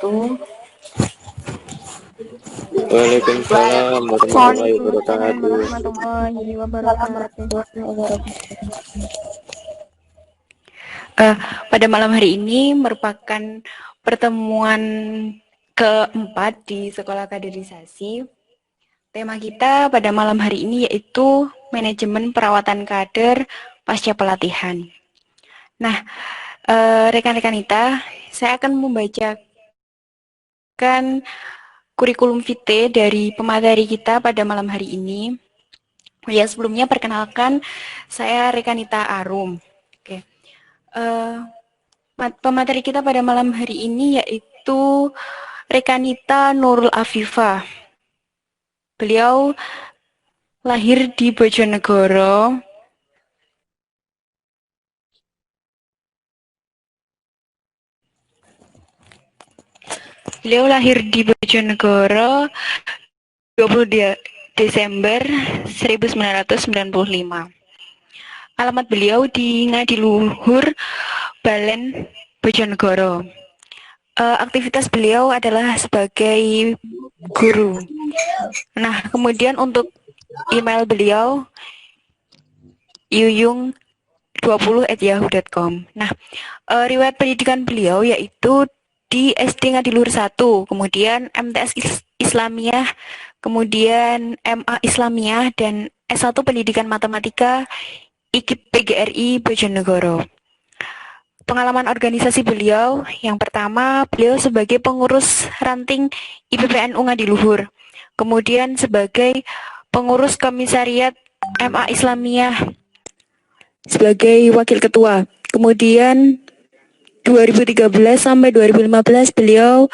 wabarakatuh. Waalaikumsalam warahmatullahi Waalaikumsalam wabarakatuh. warahmatullahi wabarakatuh. Pada malam hari ini merupakan pertemuan keempat di Sekolah Kaderisasi. Tema kita pada malam hari ini yaitu manajemen perawatan kader pasca pelatihan. Nah, rekan-rekan Ita, saya akan membacakan kurikulum vitae dari pemateri kita pada malam hari ini. Ya, sebelumnya perkenalkan, saya Rekanita Arum. Oke. Pemateri kita pada malam hari ini yaitu Rekanita Nurul Afifah. Beliau lahir di Bojonegoro. Beliau lahir di Bojonegoro 20 Desember 1995. Alamat beliau di Ngadiluhur, Balen, Bojonegoro. Aktivitas beliau adalah sebagai guru. Nah, kemudian untuk email beliau yuyung20@yahoo.com. Nah, riwayat pendidikan beliau yaitu di SD Ngadiluhur 1, kemudian MTS Islamiyah, kemudian MA Islamiyah, dan S1 Pendidikan Matematika IKIP PGRI Bojonegoro. Pengalaman organisasi beliau, yang pertama, beliau sebagai pengurus ranting IPPNU Ngadiluhur, kemudian sebagai pengurus komisariat MA Islamiyah sebagai wakil ketua. Kemudian 2013 sampai 2015 beliau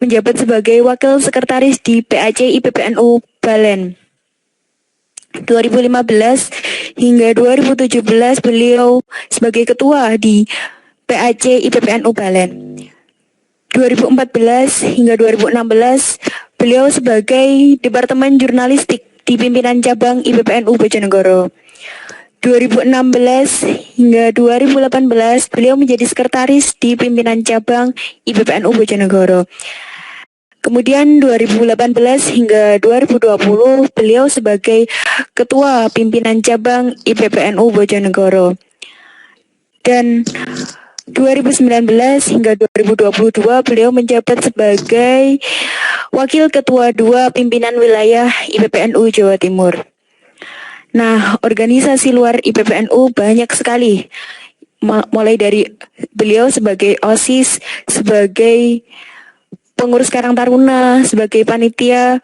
menjabat sebagai wakil sekretaris di PAC IPPNU Balen. 2015 hingga 2017 beliau sebagai ketua di PAC IPPNU Balen. 2014 hingga 2016 beliau sebagai Departemen Jurnalistik di pimpinan cabang IPPNU Bojonegoro. 2016 hingga 2018 beliau menjadi sekretaris di pimpinan cabang IPPNU Bojonegoro. Kemudian 2018 hingga 2020 beliau sebagai ketua pimpinan cabang IPPNU Bojonegoro. Dan 2019 hingga 2022 beliau menjabat sebagai wakil ketua 2 pimpinan wilayah IPPNU Jawa Timur. Nah, organisasi luar IPPNU banyak sekali. Mulai dari beliau sebagai OSIS, sebagai pengurus Karang Taruna, sebagai panitia.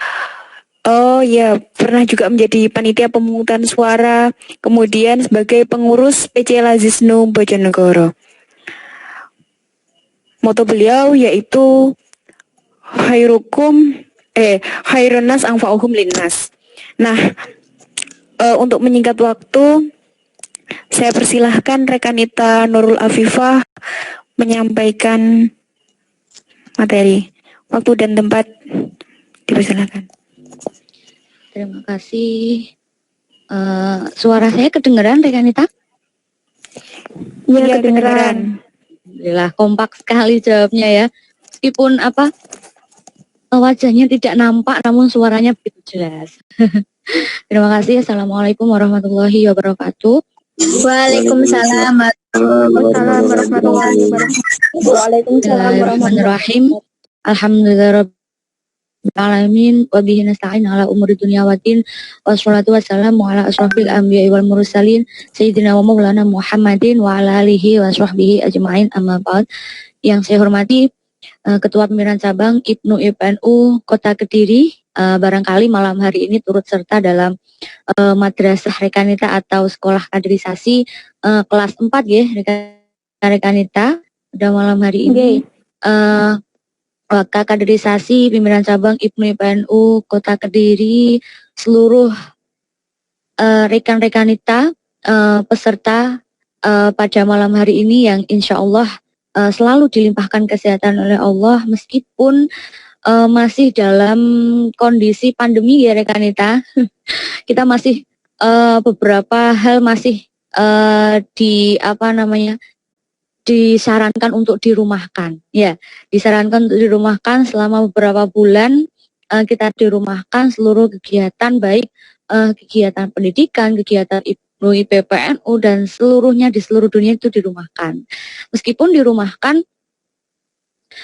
Oh ya, pernah juga menjadi panitia pemungutan suara, kemudian sebagai pengurus PC Lazisnu Bojonegoro. Moto beliau yaitu Khairun nas anfa'uhum linnas. Nah, untuk menyingkat waktu, saya persilahkan Rekanita Nurul Afifah menyampaikan materi. Waktu dan tempat dipersilakan. Terima kasih. Suara saya kedengeran, Rekanita? Iya, kedengeran. Alhamdulillah, kompak sekali jawabnya ya. Meskipun wajahnya tidak nampak, namun suaranya begitu jelas. Terima kasih. Assalamualaikum warahmatullahi wabarakatuh. Waalaikumsalam warahmatullahi wabarakatuh. Bismillahirrahmanirrahim. Alhamdulillahirabbil alamin wa bihi nasta'in ala umuri dunya waddin wassalatu wassalamu ala asrofil anbiya'i wal mursalin sayyidina wa maulana Muhammadin wa ala alihi wa sahbihi ajma'in, amma ba'd. Yang saya hormati Ketua Pimpinan Cabang IPNU IPNU Kota Kediri, barangkali malam hari ini turut serta dalam Madrasah Rekanita atau Sekolah Kaderisasi kelas 4 ya, Rekanita. Pada malam hari ini Kaderisasi Pimpinan Cabang IPNU IPNU Kota Kediri, seluruh rekan-rekanita peserta pada malam hari ini yang insya Allah selalu dilimpahkan kesehatan oleh Allah meskipun masih dalam kondisi pandemi ya Rekanita. Kita masih beberapa hal masih disarankan untuk dirumahkan. Ya, disarankan untuk dirumahkan selama beberapa bulan. Kita dirumahkan seluruh kegiatan, baik kegiatan pendidikan, kegiatan IPPNU dan seluruhnya di seluruh dunia itu dirumahkan. Meskipun dirumahkan,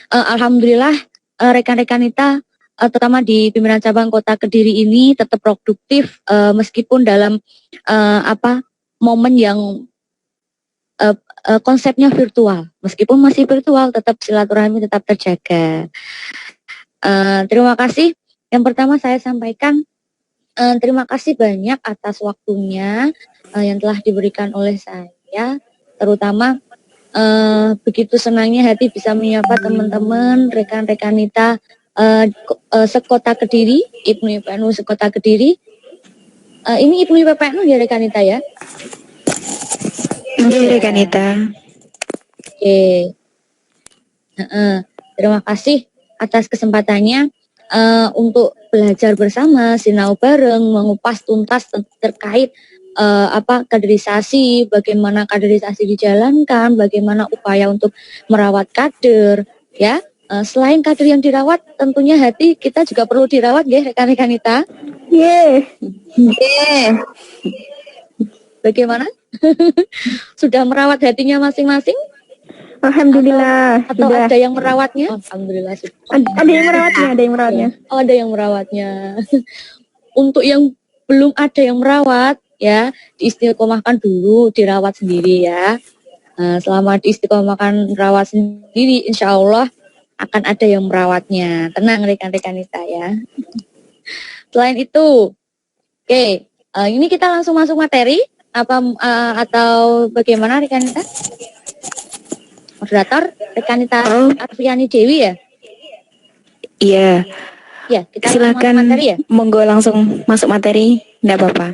alhamdulillah rekan-rekan kita terutama di pimpinan cabang Kota Kediri ini tetap produktif meskipun dalam momen yang konsepnya virtual. Meskipun masih virtual, tetap silaturahmi tetap terjaga. Terima kasih. Yang pertama saya sampaikan terima kasih banyak atas waktunya yang telah diberikan oleh saya, terutama begitu senangnya hati bisa menyapa teman-teman, rekan-rekan kita sekota Kediri, Ibnu IPPNU sekota Kediri. Ini Ibnu IPPNU ya rekan kita ya? Iya, Rekanita. Oke. Terima kasih atas kesempatannya untuk belajar bersama, sinau bareng, mengupas tuntas terkait kaderisasi, bagaimana kaderisasi dijalankan, bagaimana upaya untuk merawat kader, ya. Selain kader yang dirawat, tentunya hati kita juga perlu dirawat, ya rekan-rekan kita. Bagaimana? Sudah merawat hatinya masing-masing? Alhamdulillah. Atau sudah. ada yang merawatnya? Alhamdulillah. Ada yang merawatnya. Oh, ada yang merawatnya. Untuk yang belum ada yang merawat, ya diistiqomahkan dulu, dirawat sendiri ya. Selama diistiqomahkan rawat sendiri, insya Allah akan ada yang merawatnya. Tenang rekan-rekan kita ya. Selain itu, oke, ini kita langsung masuk materi atau bagaimana rekan kita? Moderator, rekan kita Arfiani Dewi ya? Iya. Ya, kita silakan materi ya? Monggo langsung masuk materi, enggak apa-apa.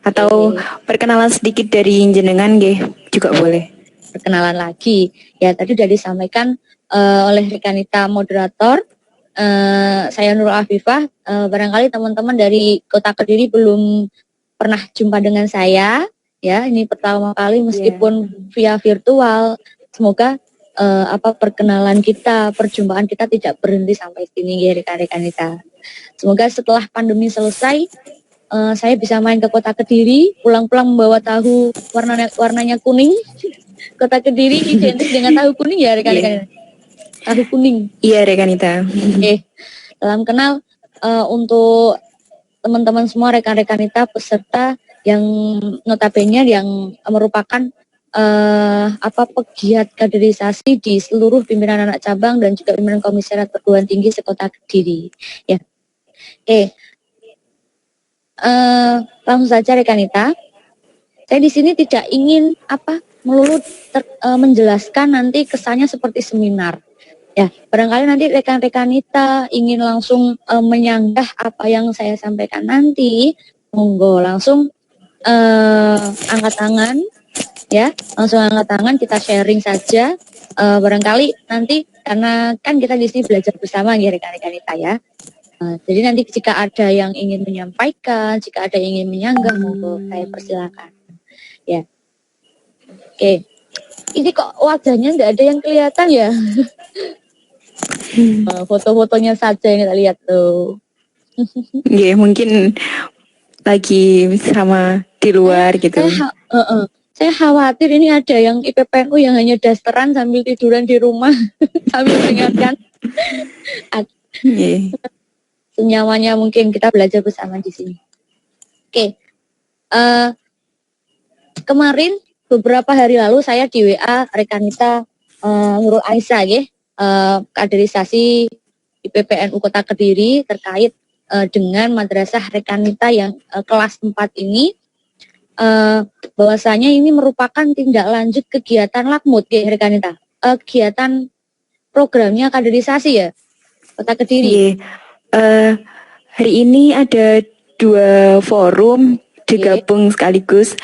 Atau perkenalan sedikit dari jenengan juga boleh. Perkenalan lagi. Ya, tadi sudah disampaikan oleh rekan kita moderator. Saya Nurul Afifah. Barangkali teman-teman dari Kota Kediri belum pernah jumpa dengan saya. Ya, ini pertama kali meskipun via virtual. Semoga perkenalan kita, perjumpaan kita tidak berhenti sampai sini ya rekan-rekan kita. Semoga setelah pandemi selesai, saya bisa main ke Kota Kediri, pulang-pulang membawa tahu warnanya kuning. Kota Kediri identik dengan tahu kuning ya rekan-rekan. Tahu kuning. Iya rekanita. Oke. Salam kenal untuk teman-teman semua rekan-rekan kita peserta yang notabene yang merupakan pegiat kaderisasi di seluruh pimpinan anak cabang dan juga pimpinan komisariat perguruan tinggi sekota Kediri. Ya, langsung saja rekanita. Saya di sini tidak ingin melulu menjelaskan nanti kesannya seperti seminar. Ya, barangkali nanti rekan-rekan kita ingin langsung menyanggah apa yang saya sampaikan nanti, monggo langsung angkat tangan. Ya, langsung angkat tangan, kita sharing saja. Barangkali nanti karena kan kita di sini belajar bersama ya rekan-rekan kita ya. Jadi nanti jika ada yang ingin menyampaikan, jika ada yang ingin menyanggah, monggo saya persilakan. Ya, oke. Ini kok wajahnya nggak ada yang kelihatan ya? Foto-fotonya saja yang kita lihat tuh. Iya, mungkin lagi sama di luar gitu. Saya khawatir ini ada yang IPPNU yang hanya dasteran sambil tiduran di rumah sambil mengingatkan. Senyawanya mungkin kita belajar bersama di sini. Oke. Kemarin beberapa hari lalu saya di WA rekan kita Nurul Aisyah kaderisasi IPPNU Kota Kediri terkait dengan madrasah rekan kita yang kelas 4 ini. Bahwasanya ini merupakan tindak lanjut kegiatan Lakmut ya rekanita. Kegiatan programnya kaderisasi ya Kota Kediri. Hari ini ada 2 forum digabung sekaligus,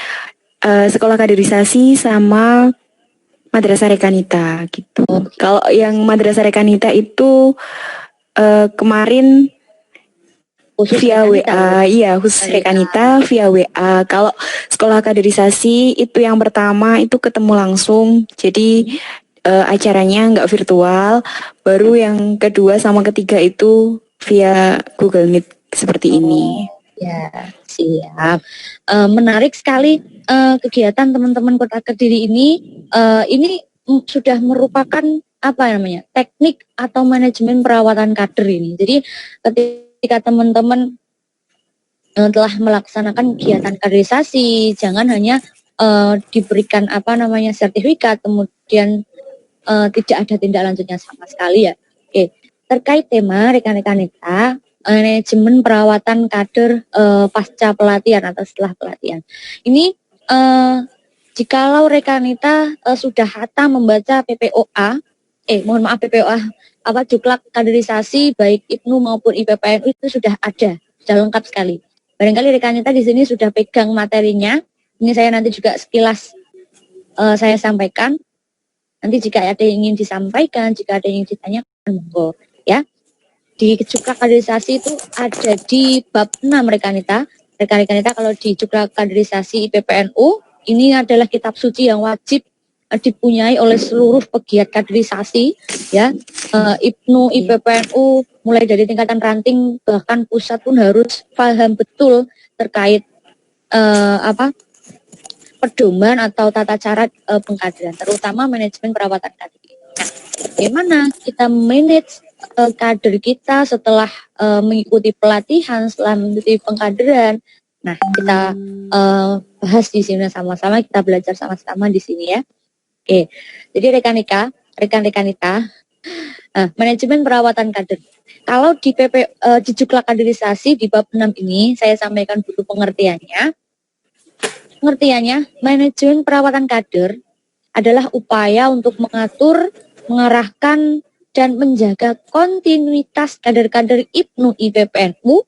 sekolah kaderisasi sama madrasah rekanita gitu. Kalau yang madrasah rekanita itu kemarin khusus via WA, iya khusus rekanita via WA. Kalau sekolah kaderisasi itu yang pertama itu ketemu langsung, jadi acaranya nggak virtual. Baru yang kedua sama ketiga itu via Google Meet seperti ini. Ya, siap. Menarik sekali kegiatan teman-teman Kota Kediri ini. Ini sudah merupakan apa namanya, teknik atau manajemen perawatan kader ini. Jadi ketika teman-teman telah melaksanakan kegiatan kaderisasi, jangan hanya diberikan apa namanya sertifikat, kemudian tidak ada tindak lanjutnya sama sekali ya. Oke, terkait tema rekan-rekan kita, manajemen perawatan kader pasca pelatihan atau setelah pelatihan. Ini jikalau rekanita sudah hatam membaca PPOA, PPOA apa Juklak kaderisasi baik IPNU maupun IPPNU itu sudah ada, sudah lengkap sekali. Barangkali rekanita di sini sudah pegang materinya. Ini saya nanti juga sekilas saya sampaikan. Nanti jika ada yang ingin disampaikan, jika ada yang ditanyakan, monggo ya. Di Juklak kaderisasi itu ada di bab 6 rekanita. Rekan-rekanita kalau di Juklak kaderisasi IPPNU, ini adalah kitab suci yang wajib dipunyai oleh seluruh pegiat kaderisasi ya. IPNU, IPPNU mulai dari tingkatan ranting bahkan pusat pun harus paham betul terkait pedoman atau tata cara pengkaderan, terutama manajemen perawatan kader. Nah, bagaimana kita manage kader kita setelah mengikuti pelatihan, setelah mengikuti pengkaderan? Nah, kita bahas di sini sama-sama, kita belajar sama-sama di sini ya. Oke, jadi rekan-rekanita, manajemen perawatan kader. Kalau di di Juklak kaderisasi di bab 6 ini, saya sampaikan dulu pengertiannya. Pengertiannya, manajemen perawatan kader adalah upaya untuk mengatur, mengarahkan, dan menjaga kontinuitas kader-kader IPNU IPPNU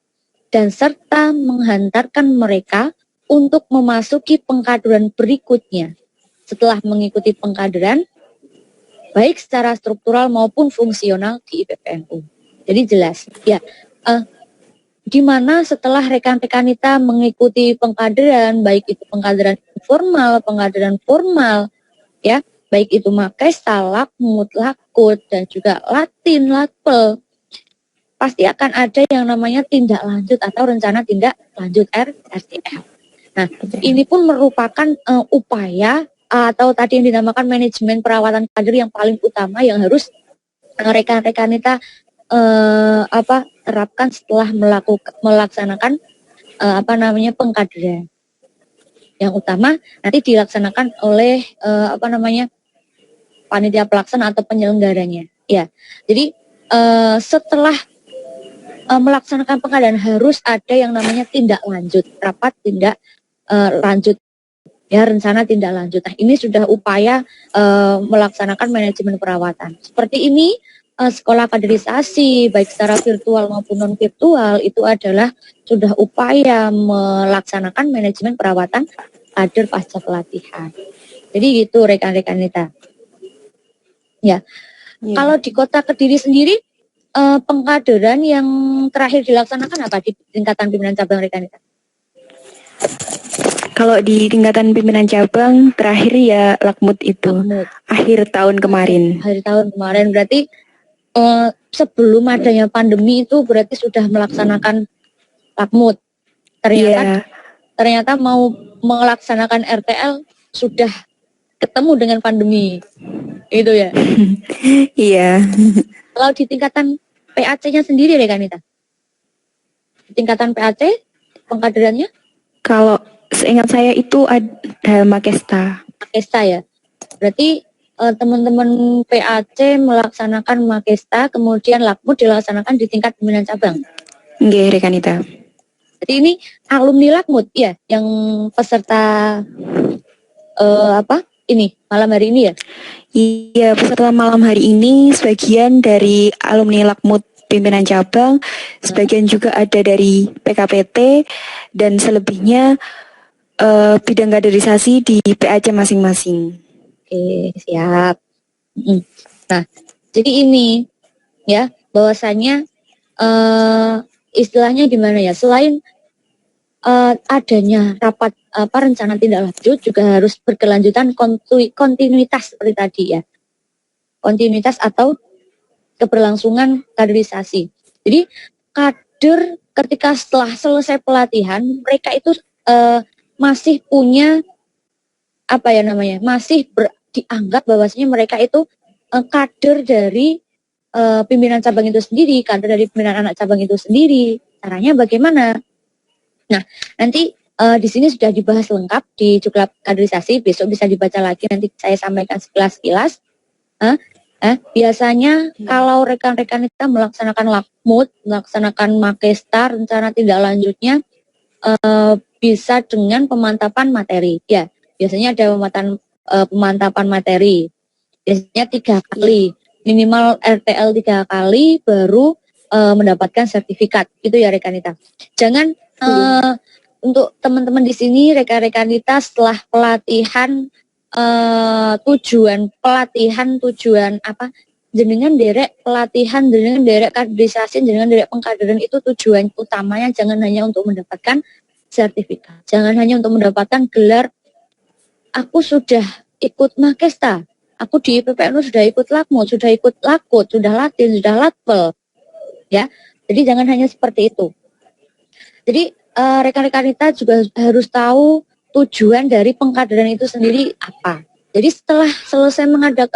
dan serta menghantarkan mereka untuk memasuki pengkaderan berikutnya. Setelah mengikuti pengkaderan, baik secara struktural maupun fungsional di IPPNU. Jadi jelas, ya. Di mana setelah rekan-rekanita mengikuti pengkaderan, baik itu pengkaderan informal, pengkaderan formal, ya, baik itu Makesta, Lakmut, Lakut, dan juga Latin, Lakpel, pasti akan ada yang namanya tindak lanjut atau rencana tindak lanjut RTL. Nah, ini pun merupakan upaya atau tadi yang dinamakan manajemen perawatan kader yang paling utama yang harus rekan-rekanita terapkan setelah melaksanakan pengkaderan. Yang utama nanti dilaksanakan oleh panitia pelaksana atau penyelenggaranya. Ya, jadi setelah melaksanakan pengkaderan harus ada yang namanya tindak lanjut, rapat tindak lanjut. Ya, rencana tindak lanjut. Nah, ini sudah upaya melaksanakan manajemen perawatan. Seperti ini, sekolah kaderisasi, baik secara virtual maupun non-virtual, itu adalah sudah upaya melaksanakan manajemen perawatan kader pasca pelatihan. Jadi gitu rekan-rekan kita. Ya. Kalau di Kota Kediri sendiri, pengkaderan yang terakhir dilaksanakan apa di tingkatan pimpinan cabang rekan-rekan? Kalau di tingkatan pimpinan cabang terakhir ya Lakmut itu. Lakmut. Akhir tahun kemarin. Akhir tahun kemarin berarti sebelum adanya pandemi itu berarti sudah melaksanakan Lakmut. Ternyata mau melaksanakan RTL sudah ketemu dengan pandemi. Itu ya. Iya. Kalau di tingkatan PAC-nya sendiri rekanita. Di tingkatan PAC pengkaderannya? Kalau seingat saya itu ada Makesta. Makesta ya. Berarti teman-teman PAC melaksanakan Makesta, kemudian Lakmut dilaksanakan di tingkat pimpinan cabang. Nggih, rekanita. Jadi ini alumni Lakmut ya, yang peserta malam hari ini ya? Iya, peserta malam hari ini sebagian dari alumni Lakmut pimpinan cabang, sebagian juga ada dari PKPT, dan selebihnya bidang kaderisasi di PAC masing-masing. Oke, siap. Nah, jadi ini ya, bahwasanya istilahnya gimana ya, selain adanya rapat rencana tindak lanjut juga harus berkelanjutan kontinuitas seperti tadi ya. kontinuitas atau keberlangsungan kaderisasi. Jadi kader ketika setelah selesai pelatihan mereka itu masih punya masih dianggap bahwasanya mereka itu kader dari pimpinan cabang itu sendiri, kader dari pimpinan anak cabang itu sendiri. Caranya bagaimana? Nah, nanti di sini sudah dibahas lengkap di Juklab kaderisasi. Besok bisa dibaca lagi. Nanti saya sampaikan sekilas-sekilas. Biasanya kalau rekan-rekan kita melaksanakan lakmut, melaksanakan makesta, rencana tindak lanjutnya bisa dengan pemantapan materi. Ya, biasanya ada pemantapan materi. Biasanya 3 kali, minimal RTL 3 kali baru mendapatkan sertifikat. Itu ya rekan kita. Jangan untuk teman-teman di sini, rekan-rekan kita setelah pelatihan tujuan apa? Jenengan derek pelatihan, jenengan derek kaderisasi, jenengan derek pengkaderan itu tujuan utamanya jangan hanya untuk mendapatkan sertifikat, jangan hanya untuk mendapatkan gelar. Aku sudah ikut makesta, aku di PPNU sudah ikut lakmut, sudah ikut lakut, sudah latin, sudah latpel, ya. Jadi jangan hanya seperti itu. Jadi rekan-rekan kita juga harus tahu tujuan dari pengkaderan itu sendiri apa. Jadi setelah selesai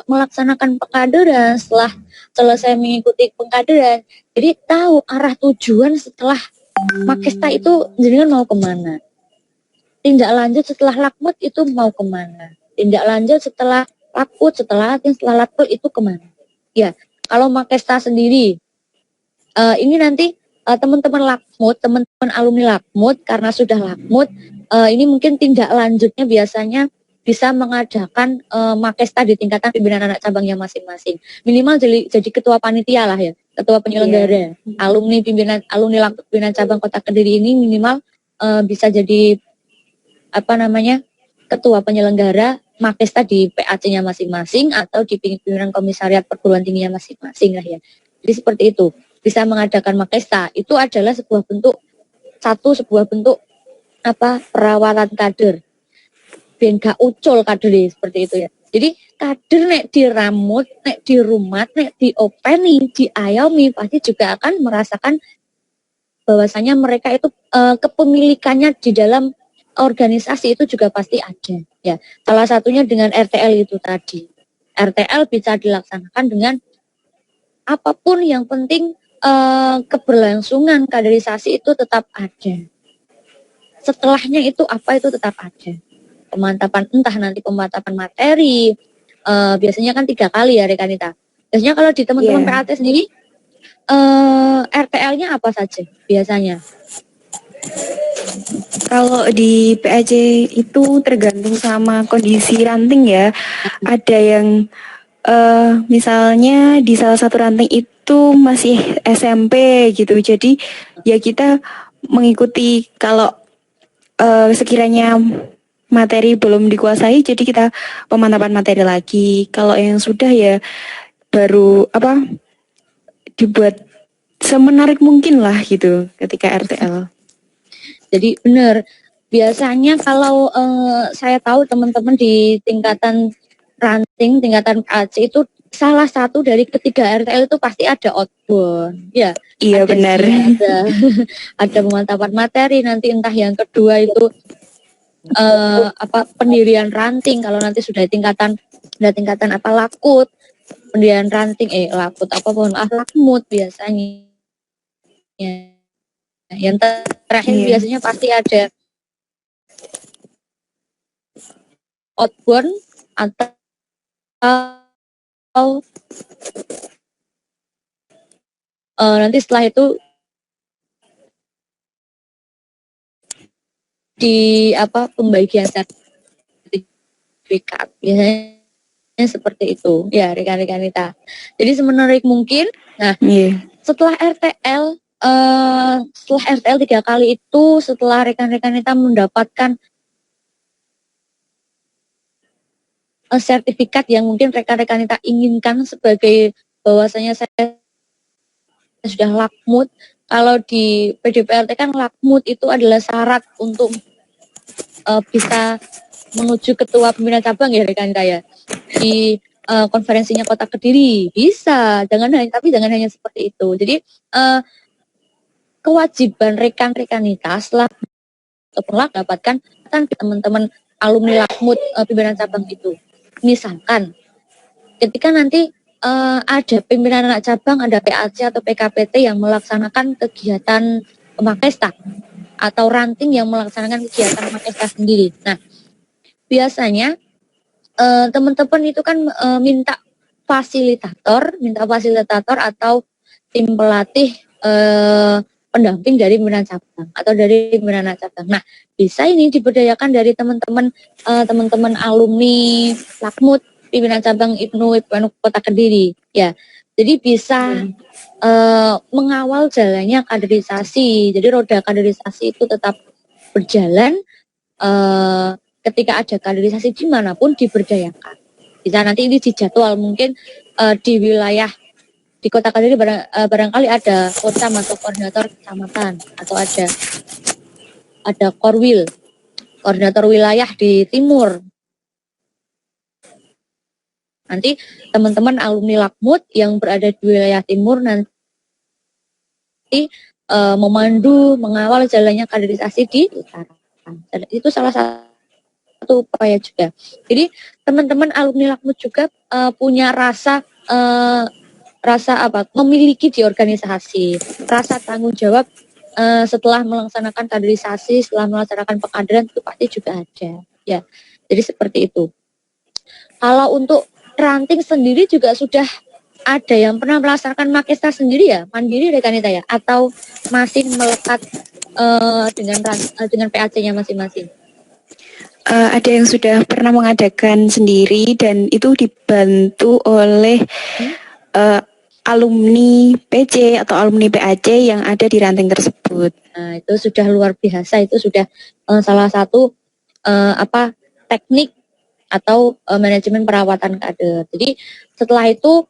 melaksanakan pengkaderan, setelah selesai mengikuti pengkaderan, jadi tahu arah tujuan setelah makesta itu jenengan mau kemana. Tindak lanjut setelah lakmut itu mau kemana. Tindak lanjut setelah lakut, setelah latin, setelah latpel itu kemana. Ya, kalau makesta sendiri, ini nanti teman-teman lakmut, teman-teman alumni lakmut, karena sudah lakmut, ini mungkin tindak lanjutnya biasanya bisa mengadakan makesta di tingkatan pimpinan anak cabangnya masing-masing. Minimal jadi ketua panitia lah ya, ketua penyelenggara. Alumni lakmut pimpinan cabang Kota Kediri ini minimal bisa jadi ketua penyelenggara makesta di PAC-nya masing-masing atau di pimpinan komisariat perguruan tingginya masing-masing lah ya. Jadi seperti itu. Bisa mengadakan makesta itu adalah sebuah bentuk perawatan kader. Ben gak ucul kader seperti itu ya. Jadi kader nek diramut, nek dirumat, nek diopeni, diayomi pasti juga akan merasakan bahwasanya mereka itu kepemilikannya di dalam organisasi itu juga pasti ada ya. Salah satunya dengan RTL itu tadi. RTL bisa dilaksanakan dengan apapun, yang penting keberlangsungan kaderisasi itu tetap ada. Setelahnya itu apa itu tetap ada. Pemantapan, entah nanti pemantapan materi, biasanya kan 3 kali ya rekanita. Biasanya kalau di teman-teman PAT sendiri, RTL-nya apa saja biasanya? Kalau di PAC itu tergantung sama kondisi ranting ya. Ada yang misalnya di salah satu ranting itu masih SMP gitu. Jadi ya kita mengikuti kalau sekiranya materi belum dikuasai, jadi kita pemantapan materi lagi. Kalau yang sudah ya baru dibuat semenarik mungkin lah gitu ketika RTL. Jadi benar, biasanya kalau saya tahu teman-teman di tingkatan ranting, tingkatan PAC itu salah satu dari ketiga RTL itu pasti ada outbound, ya. Iya benar. Ada pemantapan materi, nanti entah yang kedua itu pendirian ranting. Kalau nanti sudah tingkatan lakut, pendirian ranting, lakmut biasanya. Ya. Yang terakhir biasanya pasti ada outbound atau nanti setelah itu di pembagian sertifikat biasanya seperti itu ya rekan-rekan kita. Jadi semenarik mungkin. Nah, setelah RTL 3 kali itu, setelah rekan-rekan kita mendapatkan sertifikat yang mungkin rekan-rekan kita inginkan sebagai bahwasanya saya sudah lakmut. Kalau di PDPRT kan lakmut itu adalah syarat untuk bisa menuju ketua pimpinan cabang ya rekan saya. Di konferensinya Kota Kediri, bisa. Tapi jangan hanya seperti itu. Jadi kewajiban rekan-rekan kita setelah dapatkan kan teman-teman alumni Lakmut pimpinan cabang itu. Misalkan ketika nanti ada pimpinan anak cabang, ada PAC atau PKPT yang melaksanakan kegiatan Makesta atau ranting yang melaksanakan kegiatan Makesta sendiri. Nah, biasanya teman-teman itu kan minta fasilitator atau tim pelatih pendamping dari pimpinan cabang atau dari pimpinan anak cabang. Nah, bisa ini diberdayakan dari teman-teman alumni Lakmut pimpinan cabang IPNU Kota Kediri, ya. Jadi bisa mengawal jalannya kaderisasi. Jadi roda kaderisasi itu tetap berjalan ketika ada kaderisasi dimanapun diberdayakan. Bisa nanti ini dijadwal mungkin di wilayah di Kota Kediri barangkali ada kota atau koordinator kecamatan atau ada korwil, koordinator wilayah di timur. Nanti teman-teman alumni Lakmut yang berada di wilayah timur nanti memandu, mengawal jalannya kaderisasi di utara. Itu salah satu upaya juga. Jadi teman-teman alumni Lakmut juga punya rasa memiliki di organisasi, rasa tanggung jawab setelah melaksanakan kaderisasi, setelah melaksanakan pengkaderan itu pasti juga ada, ya. Jadi seperti itu. Kalau untuk ranting sendiri juga sudah ada yang pernah melaksanakan Makesta sendiri ya, mandiri rekanita ya, atau masih melekat dengan PAC-nya masing-masing? Ada yang sudah pernah mengadakan sendiri dan itu dibantu oleh alumni PC atau alumni PAC yang ada di ranting tersebut. Nah, itu sudah luar biasa, itu sudah salah satu teknik atau manajemen perawatan kader. Jadi setelah itu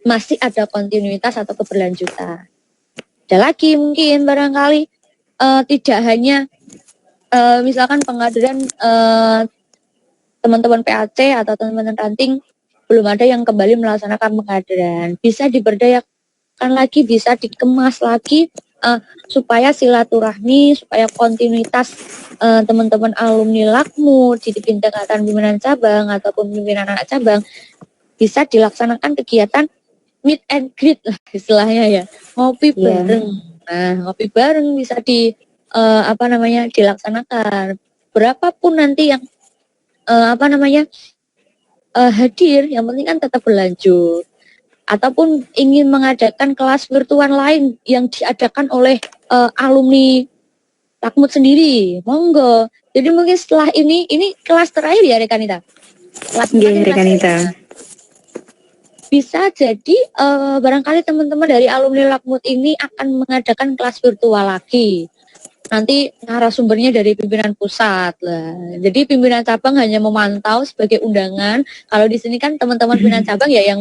masih ada kontinuitas atau keberlanjutan. Ada lagi mungkin barangkali tidak hanya misalkan pengkaderan teman-teman PAC atau teman-teman ranting belum ada yang kembali melaksanakan pengkaderan, bisa diberdayakan lagi, bisa dikemas lagi supaya silaturahmi, supaya kontinuitas teman-teman alumni Lakmut di tingkatan pimpinan cabang ataupun pimpinan anak cabang bisa dilaksanakan kegiatan meet and greet lah istilahnya ya, ngopi bareng. Nah, ngopi bareng bisa dilaksanakan. Berapapun nanti yang hadir, yang penting kan tetap berlanjut. Ataupun ingin mengadakan kelas virtual lain yang diadakan oleh alumni Lakmut sendiri, monggo. Jadi mungkin setelah ini kelas terakhir ya rekanita. Rekanita. Bisa jadi barangkali teman-teman dari alumni Lakmut ini akan mengadakan kelas virtual lagi. Nanti narasumbernya dari pimpinan pusat lah. Jadi pimpinan cabang hanya memantau sebagai undangan. Kalau di sini kan teman-teman pimpinan cabang ya yang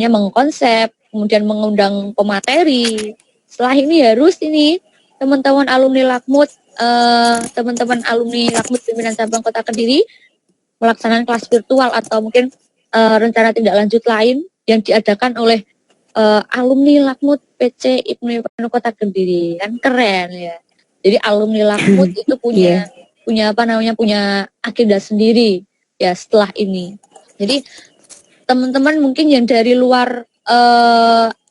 mengkonsep, kemudian mengundang pemateri. Setelah ini harus teman-teman alumni Lakmut, pimpinan cabang Kota Kediri melaksanakan kelas virtual atau mungkin rencana tindak lanjut lain yang diadakan oleh alumni Lakmut PC IPNU Kota Kediri. Kan keren ya. Jadi alumni Lakmut itu punya agenda sendiri ya setelah ini. Jadi teman-teman mungkin yang dari luar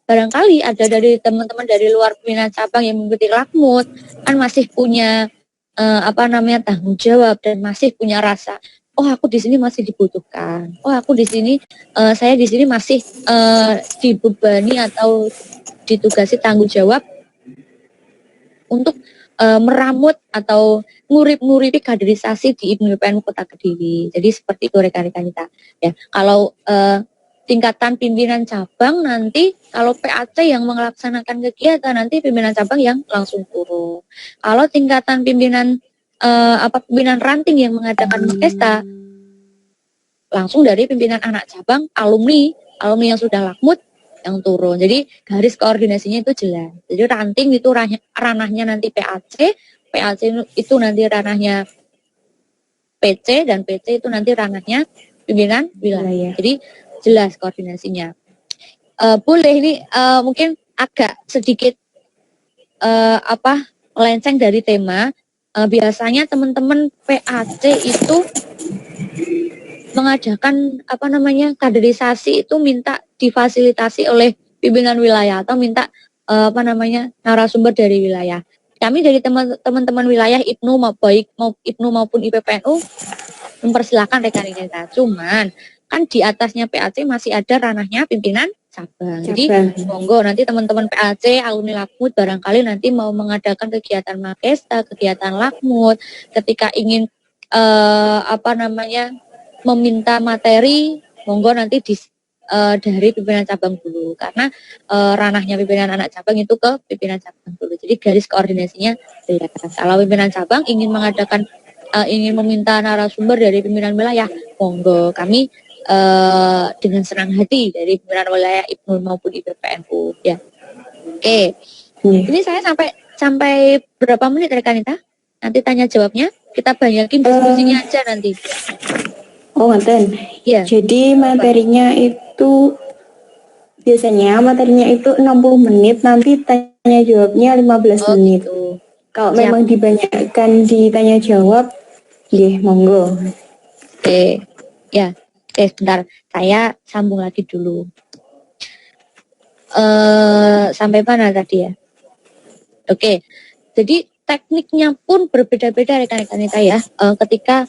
barangkali ada dari teman-teman dari luar pimpinan cabang yang mengikuti Lakmut kan masih punya tanggung jawab dan masih punya rasa, oh aku di sini masih dibutuhkan, oh aku di sini saya di sini masih dibebani atau ditugasi tanggung jawab untuk meramut atau ngurip-nguripi kaderisasi di IPNU Kota Kediri. Jadi seperti itu rekan-rekan kita. Ya, kalau tingkatan pimpinan cabang nanti kalau PAC yang melaksanakan kegiatan nanti pimpinan cabang yang langsung turun. Kalau tingkatan pimpinan pimpinan ranting yang mengadakan Makesta langsung dari pimpinan anak cabang alumni yang sudah Lakmut yang turun. Jadi garis koordinasinya itu jelas. Jadi ranting itu ranahnya nanti PAC itu nanti ranahnya PC dan PC itu nanti ranahnya pimpinan wilayah. Wilayah. Jadi jelas koordinasinya. Boleh ini mungkin agak sedikit melenceng dari tema. Biasanya teman-teman PAC itu mengadakan kaderisasi itu minta difasilitasi oleh pimpinan wilayah atau minta narasumber dari wilayah. Kami dari teman-teman wilayah IPNU IPNU maupun IPPNU mempersilahkan rekan-rekan kita. Cuman kan di atasnya PAC masih ada ranahnya pimpinan cabang. Jadi monggo nanti teman-teman PAC, alumni Lakmut barangkali nanti mau mengadakan kegiatan Makesta, kegiatan Lakmut, ketika ingin meminta materi, monggo nanti dari pimpinan cabang dulu, karena ranahnya pimpinan anak cabang itu ke pimpinan cabang dulu. Jadi garis koordinasinya jelas. Kalau pimpinan cabang ingin mengadakan ingin meminta narasumber dari pimpinan wilayah, monggo kami dengan senang hati dari pimpinan wilayah IPNU maupun IPPNU ya. Oke. Ini saya sampai berapa menit rekanita? Nanti tanya jawabnya kita banyakin diskusinya aja nanti. Oh, nonton. Ya. Jadi materinya itu biasanya materinya itu 60 menit, nanti tanya jawabnya 15 menit. Gitu. Kalau memang dibanyakan ditanya jawab, monggo. Oke. Ya. Oke, sebentar. Saya sambung lagi dulu. Sampai mana tadi ya? Oke. Jadi tekniknya pun berbeda-beda rekan-rekan kita ya. Ketika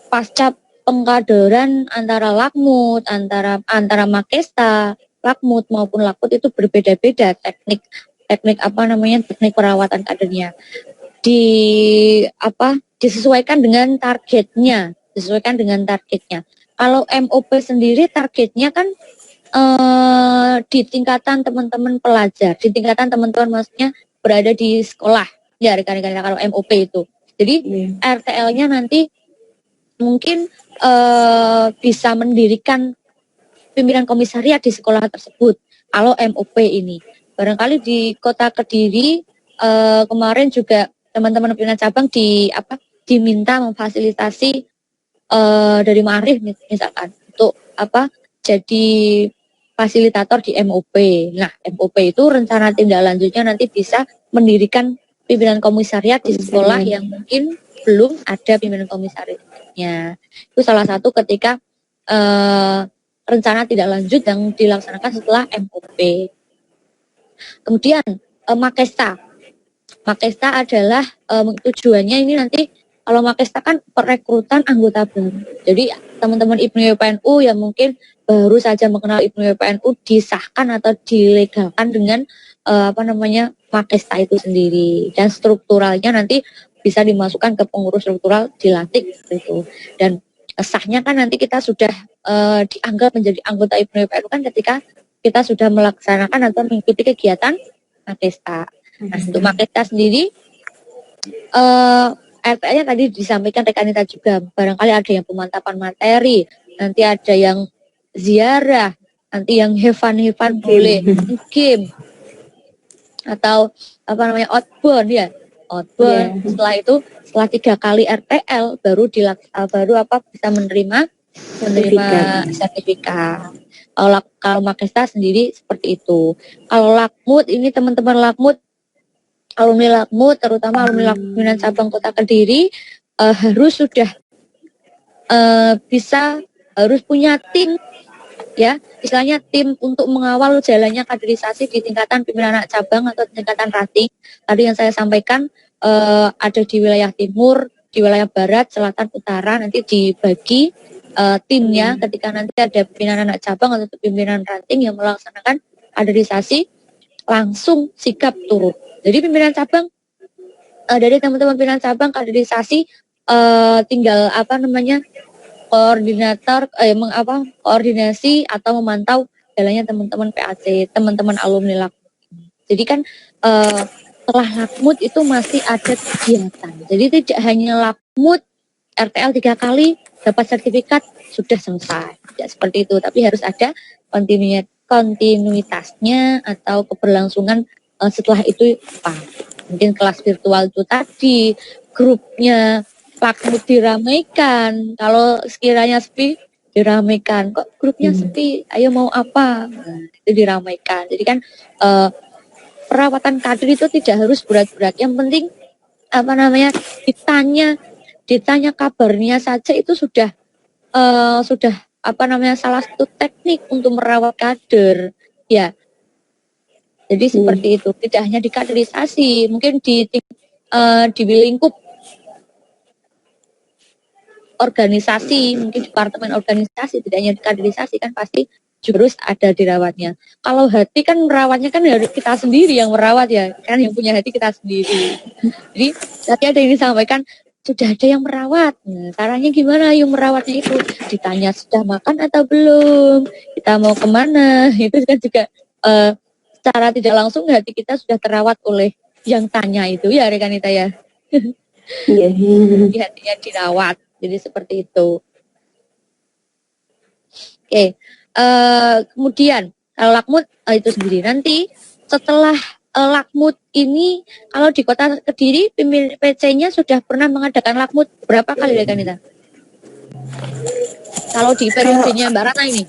pasca pengkaderan antara Lakmut, antara Makesta, Lakmut maupun Lakmut itu berbeda-beda teknik teknik perawatan kadernya. Disesuaikan dengan targetnya, Kalau MOP sendiri targetnya kan di tingkatan teman-teman pelajar, di tingkatan teman-teman maksudnya berada di sekolah ya rekan-rekan kalau MOP itu. Jadi RTL-nya nanti mungkin bisa mendirikan pimpinan komisariat di sekolah tersebut. Kalau MOP ini, barangkali di Kota Kediri kemarin juga teman-teman pimpinan cabang diminta memfasilitasi dari Ma'arif misalkan untuk jadi fasilitator di MOP. Nah, MOP itu rencana tindak lanjutnya nanti bisa mendirikan pimpinan komisariat di sekolah yang mungkin belum ada pimpinan komisariatnya. Itu salah satu ketika rencana tidak lanjut yang dilaksanakan setelah MOP. Kemudian Makesta adalah tujuannya ini nanti kalau Makesta kan perekrutan anggota baru. Jadi teman-teman IPNU PNU yang mungkin baru saja mengenal IPNU PNU disahkan atau dilegalkan dengan Makesta itu sendiri, dan strukturalnya nanti bisa dimasukkan ke pengurus struktural dilantik gitu. Dan sahnya kan nanti kita sudah dianggap menjadi anggota IPNU PNU kan ketika kita sudah melaksanakan atau mengikuti kegiatan Makesta. Nah, untuk Makesta sendiri RTL-nya tadi disampaikan rekanita juga, barangkali ada yang pemantapan materi, nanti ada yang ziarah, nanti yang hevan boleh game atau outbound ya. Setelah itu setelah 3 kali RTL baru bisa menerima sertifikat. Kalau Makesta sendiri seperti itu. Kalau Lakmut ini teman-teman Lakmut, alumni Lakmut, terutama alumni Lakmut cabang Kota Kediri harus harus punya tim ya, istilahnya tim untuk mengawal jalannya kaderisasi di tingkatan pimpinan anak cabang atau tingkatan ranting. Tadi yang saya sampaikan ada di wilayah timur, di wilayah barat, selatan, utara, nanti dibagi timnya ketika nanti ada pimpinan anak cabang atau pimpinan ranting yang melaksanakan kaderisasi langsung sikap turut. Jadi pimpinan cabang dari teman-teman pimpinan cabang kaderisasi tinggal koordinasi atau memantau jalannya teman-teman PAC, teman-teman alumni Lakmut. Jadi kan setelah Lakmut itu masih ada kegiatan. Jadi tidak hanya Lakmut RTL 3 kali dapat sertifikat sudah selesai. Tidak seperti itu, tapi harus ada kontinuitasnya atau keberlangsungan setelah itu apa? Mungkin kelas virtual itu tadi, grupnya Lakmut diramaikan. Kalau sekiranya sepi, diramaikan. Kok grupnya sepi? Ayo mau apa? Nah, itu diramaikan. Jadi kan perawatan kader itu tidak harus berat-berat. Yang penting apa namanya ditanya kabarnya saja itu sudah apa namanya salah satu teknik untuk merawat kader. Ya. Jadi seperti itu. Tidak hanya di kaderisasi, mungkin di lingkup organisasi, mungkin departemen organisasi, tidak hanya di kaderisasi kan pasti juga harus ada dirawatnya. Kalau hati kan merawatnya kan harus kita sendiri yang merawat ya, kan yang punya hati kita sendiri. Jadi tadi ada yang disampaikan sudah ada yang merawat. Nah, caranya gimana yang merawatnya itu? Ditanya sudah makan atau belum? Kita mau kemana? Itu kan juga secara tidak langsung hati kita sudah terawat oleh yang tanya itu ya Rekanita ya. Iya. Hatinya dirawat. Jadi seperti itu. Oke, kemudian kalau lakmut itu sendiri nanti setelah lakmut ini kalau di Kota Kediri PC-nya sudah pernah mengadakan lakmut berapa kali Rekanita? Kalau di periodenya Mbak Ratna ini?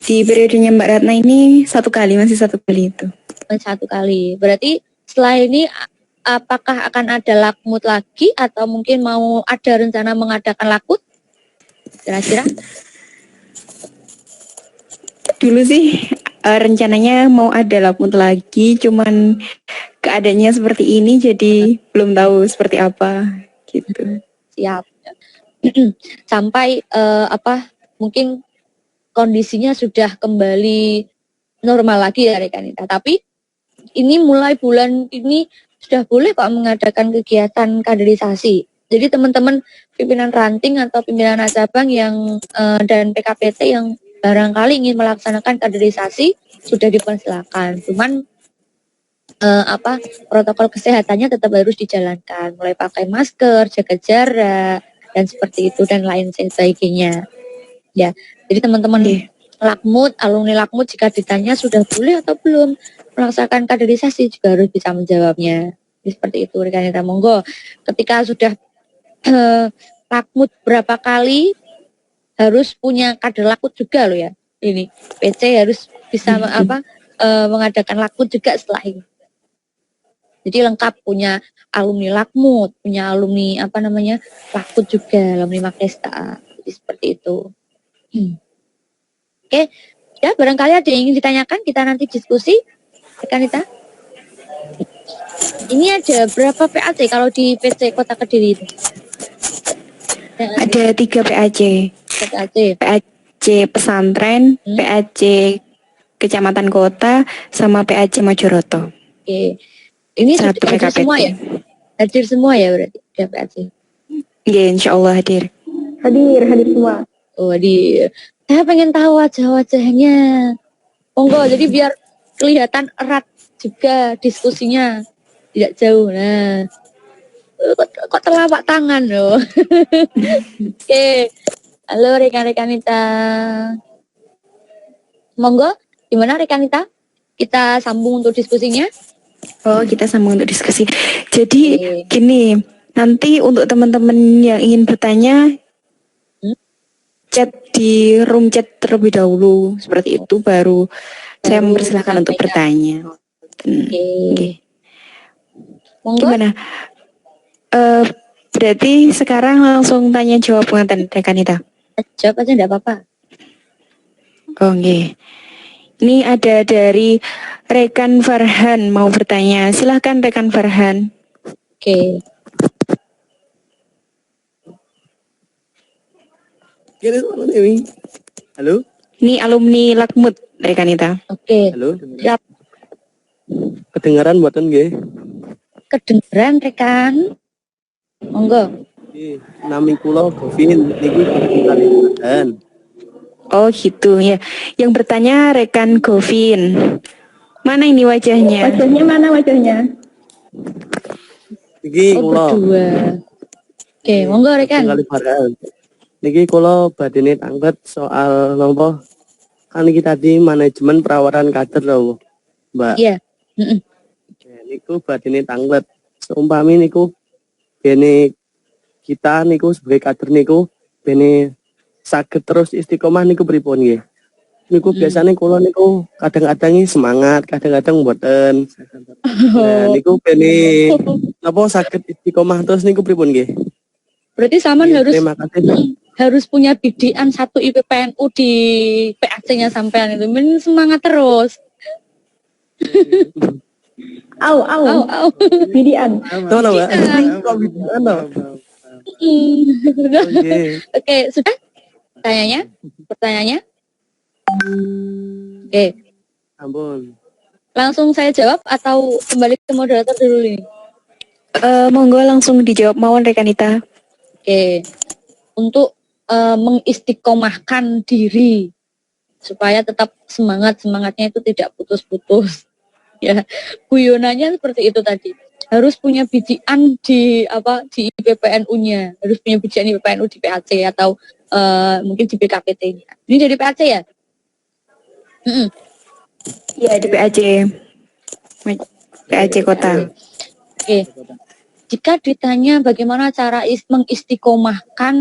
Di periodenya Mbak Ratna ini masih satu kali itu. Satu kali. Berarti setelah ini apakah akan ada lakmut lagi atau mungkin mau ada rencana mengadakan lakmut? Kira-kira? Dulu sih rencananya mau ada lakmut lagi, cuman keadaannya seperti ini jadi belum tahu seperti apa gitu. Siap. Sampai mungkin kondisinya sudah kembali normal lagi ya Rekanita. Tapi ini mulai bulan ini sudah boleh Pak mengadakan kegiatan kaderisasi. Jadi teman-teman pimpinan ranting atau pimpinan cabang yang dan PKPT yang barangkali ingin melaksanakan kaderisasi sudah dipersilakan. Cuman protokol kesehatannya tetap harus dijalankan, mulai pakai masker, jaga jarak dan seperti itu dan lain sebagainya. Ya, jadi teman-teman lakmut, alumni lakmut jika ditanya sudah boleh atau belum melaksanakan kaderisasi juga harus bisa menjawabnya. Jadi seperti itu Rekanita, monggo. Ketika sudah lakmut berapa kali harus punya kader lakmut juga loh ya. Ini PC harus bisa mengadakan lakmut juga setelah ini. Jadi lengkap punya alumni lakmut, punya alumni lakmut juga, alumni Makesta. Jadi seperti itu. Oke, ya barangkali ada yang ingin ditanyakan, kita nanti diskusi, Rekanita. Ini ada berapa PAC kalau di PC Kota Kediri itu? Ada 3 PAC. PAC pesantren, PAC kecamatan kota, sama PAC Majoroto. Oke. Ini sudah hadir semua ya? Hadir semua ya berarti ada PAC? Iya, insya Allah hadir. Hadir semua. Oh, hadir. Saya pengen tahu wajah-wajahnya. Monggo, jadi biar kelihatan erat juga diskusinya. Tidak jauh. Nah, kok telapak tangan loh. Oke. Halo rekan-rekanita. Monggo, gimana rekanita? Kita sambung untuk diskusinya. Oh, kita sambung untuk diskusi. Jadi gini, nanti untuk teman-teman yang ingin bertanya, chat di room chat terlebih dahulu. Seperti itu baru saya mempersilahkan untuk bertanya. Okay. Gimana? Berarti sekarang langsung tanya jawab pengantin Rekanita. Jawab aja enggak apa-apa. Oke. Ini ada dari Rekan Farhan mau bertanya. Silahkan Rekan Farhan. Oke. Halo? Ini alumni Lakmut Rekanita. Oke. Halo? Siap. Kedengaran buatan nggih? Kedengeran rekan. Monggo. Nami kula Govin niki kedengaran. Oh gitu ya. Yang bertanya Rekan Govin. Mana ini wajahnya? Wajahnya mana wajahnya? Niki kula. Berdua. Oke, monggo Rekan. Niki kula badene tanglet soal napa? Kan iki tadi manajemen perawatan kader lho, Mbak. Iya. Niku badene tanglet. Seumpami niku bene kita niku sebagai kader niku bene saged terus istiqomah niku pripun nggih? Niku biasanya kula niku kadang-kadang semangat, kadang-kadang mboten. Nah, niku bene napa saged istiqomah terus niku pripun nggih? Berarti Saman Iya, harus terima kasih. harus punya bidian satu IPPNU di PAC-nya sampean itu. Semangat terus. Au, Au, au. au. Bidian. Tahu lah, Mbak. Kok bidian toh? Oke, sudah? Pertanyaannya? Oke, Ampun. langsung saya jawab atau kembali ke moderator dulu nih? Monggo langsung dijawab mawon Rekanita. Oke, untuk mengistiqomahkan diri supaya tetap semangatnya itu tidak putus-putus. Ya, guyonannya seperti itu tadi. Harus punya bidian di IPPNU-nya, harus punya bidian IPPNU di PAC atau mungkin di BKPT. Ini dari PAC ya? Ya, di PAC. PAC Kota. Oke. Jika ditanya bagaimana cara mengistiqomahkan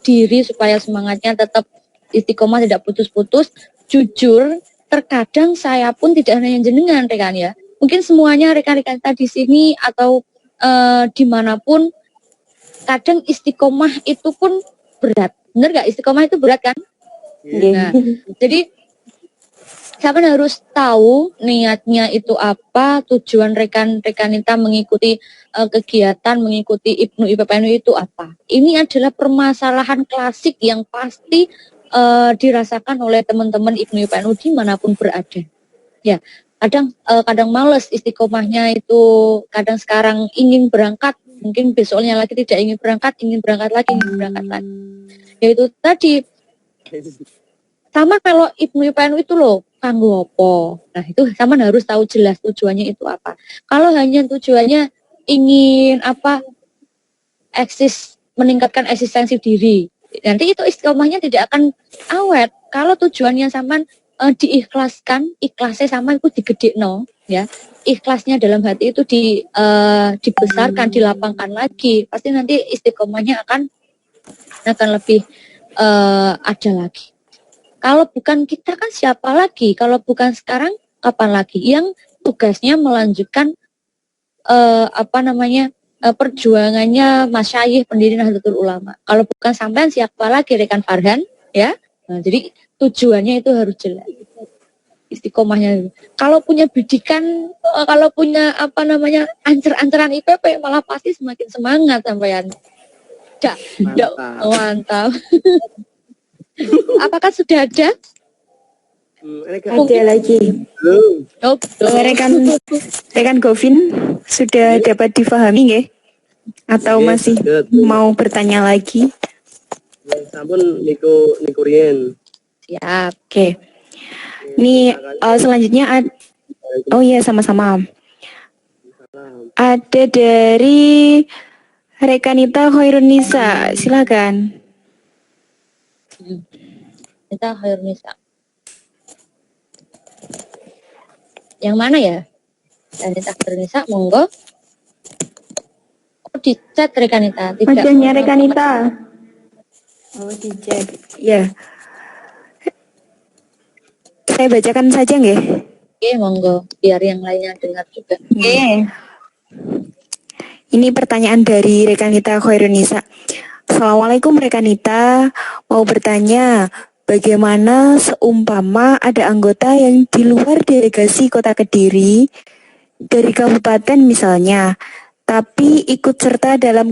diri supaya semangatnya tetap istiqomah tidak putus-putus, jujur terkadang saya pun tidak hanya yang jenengan rekan ya, mungkin semuanya rekan-rekan kita di sini atau dimanapun, kadang istiqomah itu pun berat, bener nggak? Istiqomah itu berat kan? Nah, jadi Saban harus tahu niatnya itu apa, tujuan rekan-rekan kita mengikuti kegiatan, mengikuti IPNU IPPNU itu apa. Ini adalah permasalahan klasik yang pasti dirasakan oleh teman-teman IPNU IPPNU dimanapun berada. Ya, kadang males istiqomahnya itu, kadang sekarang ingin berangkat, mungkin besoknya lagi tidak ingin berangkat lagi. Ya itu tadi. Sama kalau IPNU IPPNU itu loh, kanggo apa? Nah itu sama harus tahu jelas tujuannya itu apa. Kalau hanya tujuannya ingin meningkatkan eksistensi diri, nanti itu istiqomahnya tidak akan awet. Kalau tujuannya sama ikhlasnya sama itu digedekno, ya. Ikhlasnya dalam hati itu dibesarkan, dilapangkan lagi. Pasti nanti istiqomahnya akan lebih ada lagi. Kalau bukan kita kan siapa lagi? Kalau bukan sekarang, kapan lagi? Yang tugasnya melanjutkan perjuangannya Masyayikh pendiri Nahdlatul Ulama. Kalau bukan sampean siapa lagi rekan Farhan, ya? Nah, jadi tujuannya itu harus jelas. Istiqomahnya. Kalau punya bidikan, kalau punya ancer-anceran IPP, malah pasti semakin semangat sampean. Mantap. Apakah sudah ada? Ada lagi. Rekan Govin sudah dapat difahami nggih? Atau masih mau bertanya lagi? Sampun niku rien. Siap. Oke. Ini selanjutnya oh iya sama-sama. Ada dari Rekanita Khairunisa, silakan. Kita Khairunisa. Yang mana ya? Rekanita Khairunisa, monggo. Oh, di chat Rekanita. Wajahnya Rekanita. Oh, di chat. Ya. Saya bacakan saja nggih. Oke, monggo. Biar yang lainnya dengar juga. Oke. Ini pertanyaan dari Rekanita Khairunisa. Assalamualaikum Rekanita, mau bertanya, bagaimana seumpama ada anggota yang di luar delegasi Kota Kediri, dari kabupaten misalnya, tapi ikut serta dalam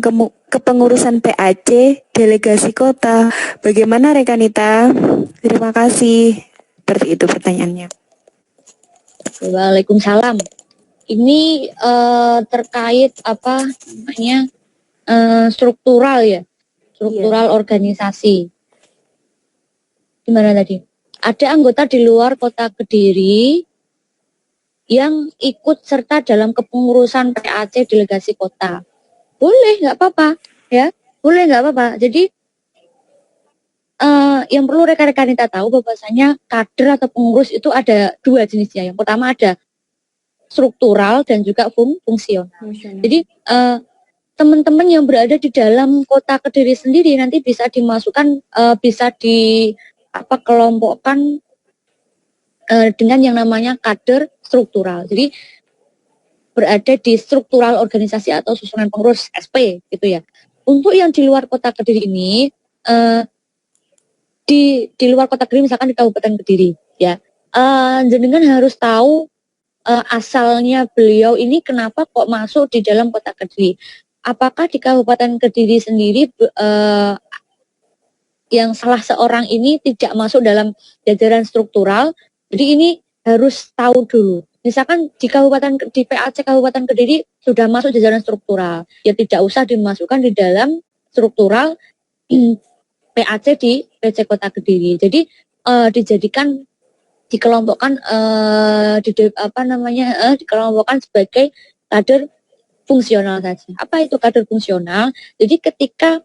kepengurusan PAC delegasi kota. Bagaimana Rekanita? Terima kasih. Seperti itu pertanyaannya. Waalaikumsalam. Ini terkait struktural ya. Struktural organisasi. Gimana tadi? Ada anggota di luar Kota Kediri yang ikut serta dalam kepengurusan PAC delegasi kota. Boleh, nggak apa-apa, ya. Boleh, nggak apa-apa. Jadi yang perlu rekan-rekan kita tahu bahwasanya kader atau pengurus itu ada dua jenisnya. Yang pertama ada struktural dan juga fungsional. Jadi teman-teman yang berada di dalam kota Kediri sendiri nanti bisa dimasukkan, bisa kelompokkan dengan yang namanya kader struktural. Jadi berada di struktural organisasi atau susunan pengurus SP gitu ya. Untuk yang di luar kota Kediri ini, di luar kota Kediri, misalkan di Kabupaten Kediri ya, jenengan harus tahu asalnya beliau ini kenapa kok masuk di dalam kota Kediri. Apakah di Kabupaten Kediri sendiri yang salah seorang ini tidak masuk dalam jajaran struktural? Jadi ini harus tahu dulu. Misalkan di PAC Kabupaten Kediri sudah masuk jajaran struktural, ya tidak usah dimasukkan di dalam struktural PAC di PC Kota Kediri. Jadi dikelompokkan dikelompokkan sebagai kader fungsional saja. Apa itu kader fungsional? Jadi ketika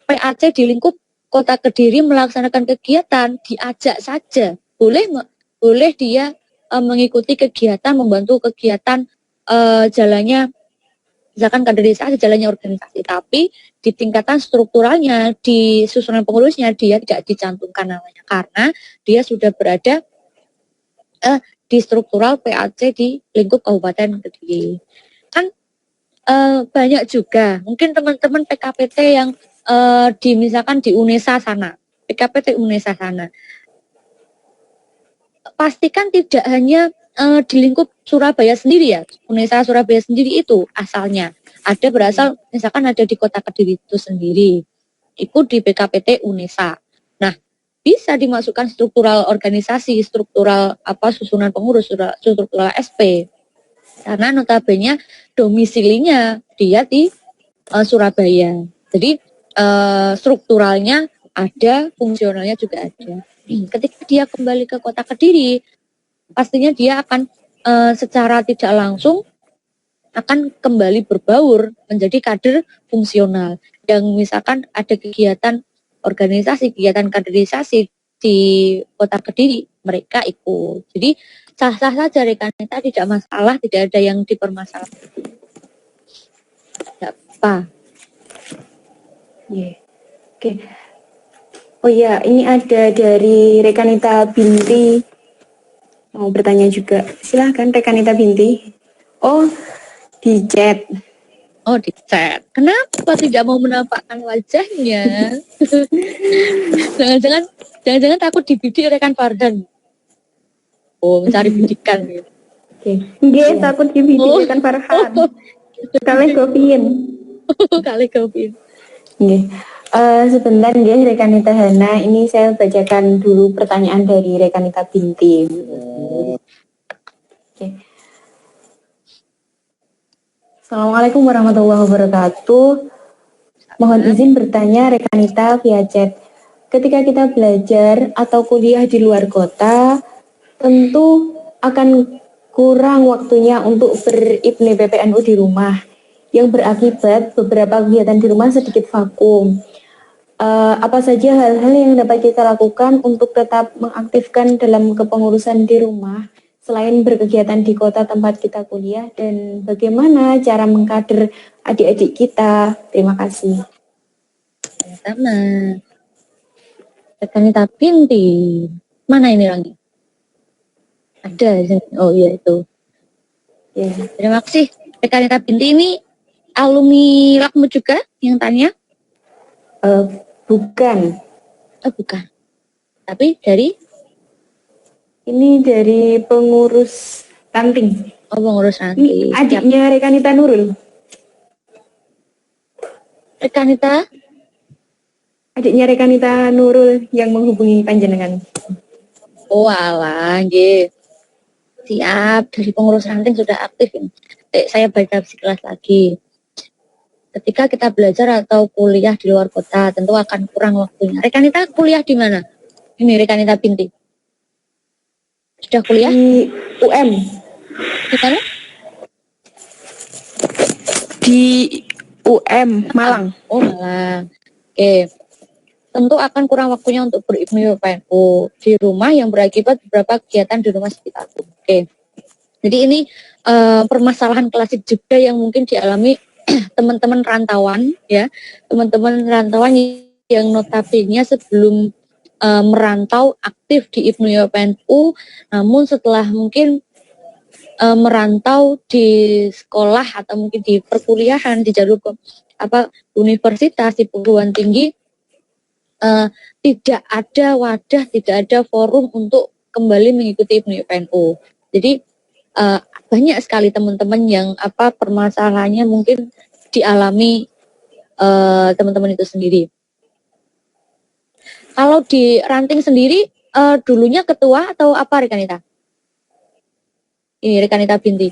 PAC di lingkup Kota Kediri melaksanakan kegiatan, diajak saja, boleh dia mengikuti kegiatan, membantu kegiatan jalannya, misalkan kaderisasi, jalannya organisasi. Tapi di tingkatan strukturalnya, di susunan pengurusnya, dia tidak dicantumkan namanya karena dia sudah berada di struktural PAC di lingkup Kabupaten Kediri. Kan banyak juga mungkin teman-teman PKPT yang misalkan di UNESA sana, PKPT UNESA sana, pastikan tidak hanya di lingkup Surabaya sendiri ya, UNESA Surabaya sendiri itu asalnya ada berasal, misalkan ada di Kota Kediri itu sendiri, ikut di PKPT UNESA. Nah, bisa dimasukkan struktural organisasi, struktural susunan pengurus, struktural SP. Karena notabene domisilinya dia di Surabaya. Jadi strukturalnya ada, fungsionalnya juga ada. Ketika dia kembali ke Kota Kediri, pastinya dia akan secara tidak langsung akan kembali berbaur menjadi kader fungsional. Yang misalkan ada kegiatan organisasi, kegiatan kaderisasi di Kota Kediri, mereka ikut. Jadi sah-sah saja rekanita, tidak masalah, tidak ada yang dipermasalahkan. Tidak apa. Yeah. Oke. Oh iya, ini ada dari Rekanita Binti mau bertanya juga. Silahkan Rekanita Binti. Oh, di chat. Oh, di chat. Kenapa tidak mau menampakkan wajahnya? Jangan-jangan takut dibidik rekan Fardan. Oh, mencari bidikan gitu. Oke. Nggih, takut dibidik Rekan Farhan. Kali Gopin. Kali Gopin. Nggih. Sebentar nggih Rekanita Hana, ini saya bacakan dulu pertanyaan dari Rekanita Binti. Oke. Assalamualaikum warahmatullahi wabarakatuh. Mohon izin bertanya Rekanita via chat. Ketika kita belajar atau kuliah di luar kota, tentu akan kurang waktunya untuk beribne PPNU di rumah, yang berakibat beberapa kegiatan di rumah sedikit vakum. Apa saja hal-hal yang dapat kita lakukan untuk tetap mengaktifkan dalam kepengurusan di rumah selain berkegiatan di kota tempat kita kuliah, dan bagaimana cara mengkader adik-adik kita? Terima kasih. Sama. Rekanita Binti. Mana ini orangnya? Ada. Oh iya itu. Ya, terima kasih. Rekanita Binti ini alumni Lakmut juga yang tanya? Bukan. Oh, bukan. Tapi dari? Ini dari pengurus ranting. Oh, pengurus ranting. Ini adiknya Rekanita Nurul. Rekanita? Adiknya Rekanita Nurul yang menghubungi panjenengan. Oh alah, nggih. Siap, dari pengurus ranting sudah aktif ini. Saya baca sekilas lagi. Ketika kita belajar atau kuliah di luar kota, tentu akan kurang waktunya. Rekanita kuliah di mana? Ini Rekanita Binti. Sudah kuliah? Di UM. Di mana? Di UM Malang. Oh, Malang. Oke. Tentu akan kurang waktunya untuk beribnu PPNU di rumah yang berakibat beberapa kegiatan di rumah sekitar. Oke. Jadi ini permasalahan klasik juga yang mungkin dialami teman-teman rantauan ya, teman-teman rantauan yang notabene sebelum merantau aktif di IPNU PNU, namun setelah mungkin merantau di sekolah atau mungkin di perkuliahan di jalur universitas di perguruan tinggi, tidak ada wadah, tidak ada forum untuk kembali mengikuti IPNU PNU. Jadi banyak sekali teman-teman yang permasalahannya mungkin dialami teman-teman itu sendiri. Kalau di ranting sendiri dulunya ketua atau apa Rekanita? Ini Rekanita Binti.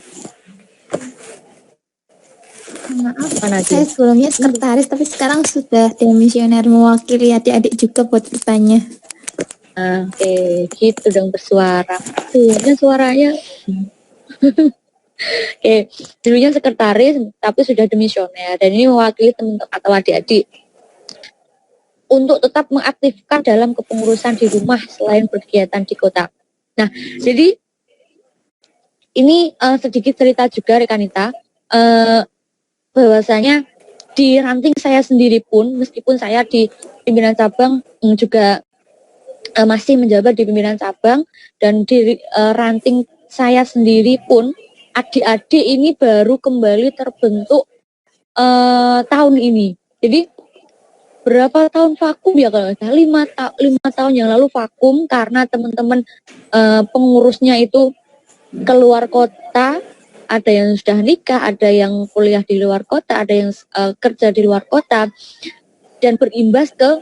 Maaf, Mana saya dia? sebelumnya sekretaris tapi sekarang sudah demisioner mewakili adik-adik juga buat bertanya. Oke, gitu dong bersuara. Tuh, suaranya. Oke, dulunya sekretaris tapi sudah demisioner dan ini mewakili teman-teman atau adik-adik untuk tetap mengaktifkan dalam kepengurusan di rumah selain berkegiatan di kota. Nah, jadi ini sedikit cerita juga Rekanita, bahwasanya di ranting saya sendiri pun, meskipun saya di pimpinan cabang juga masih menjabat di pimpinan cabang, dan di ranting saya sendiri pun adik-adik ini baru kembali terbentuk tahun ini. Jadi berapa tahun vakum ya kalau nggak salah 5 tahun yang lalu vakum karena teman-teman pengurusnya itu keluar kota, ada yang sudah nikah, ada yang kuliah di luar kota, ada yang kerja di luar kota, dan berimbas ke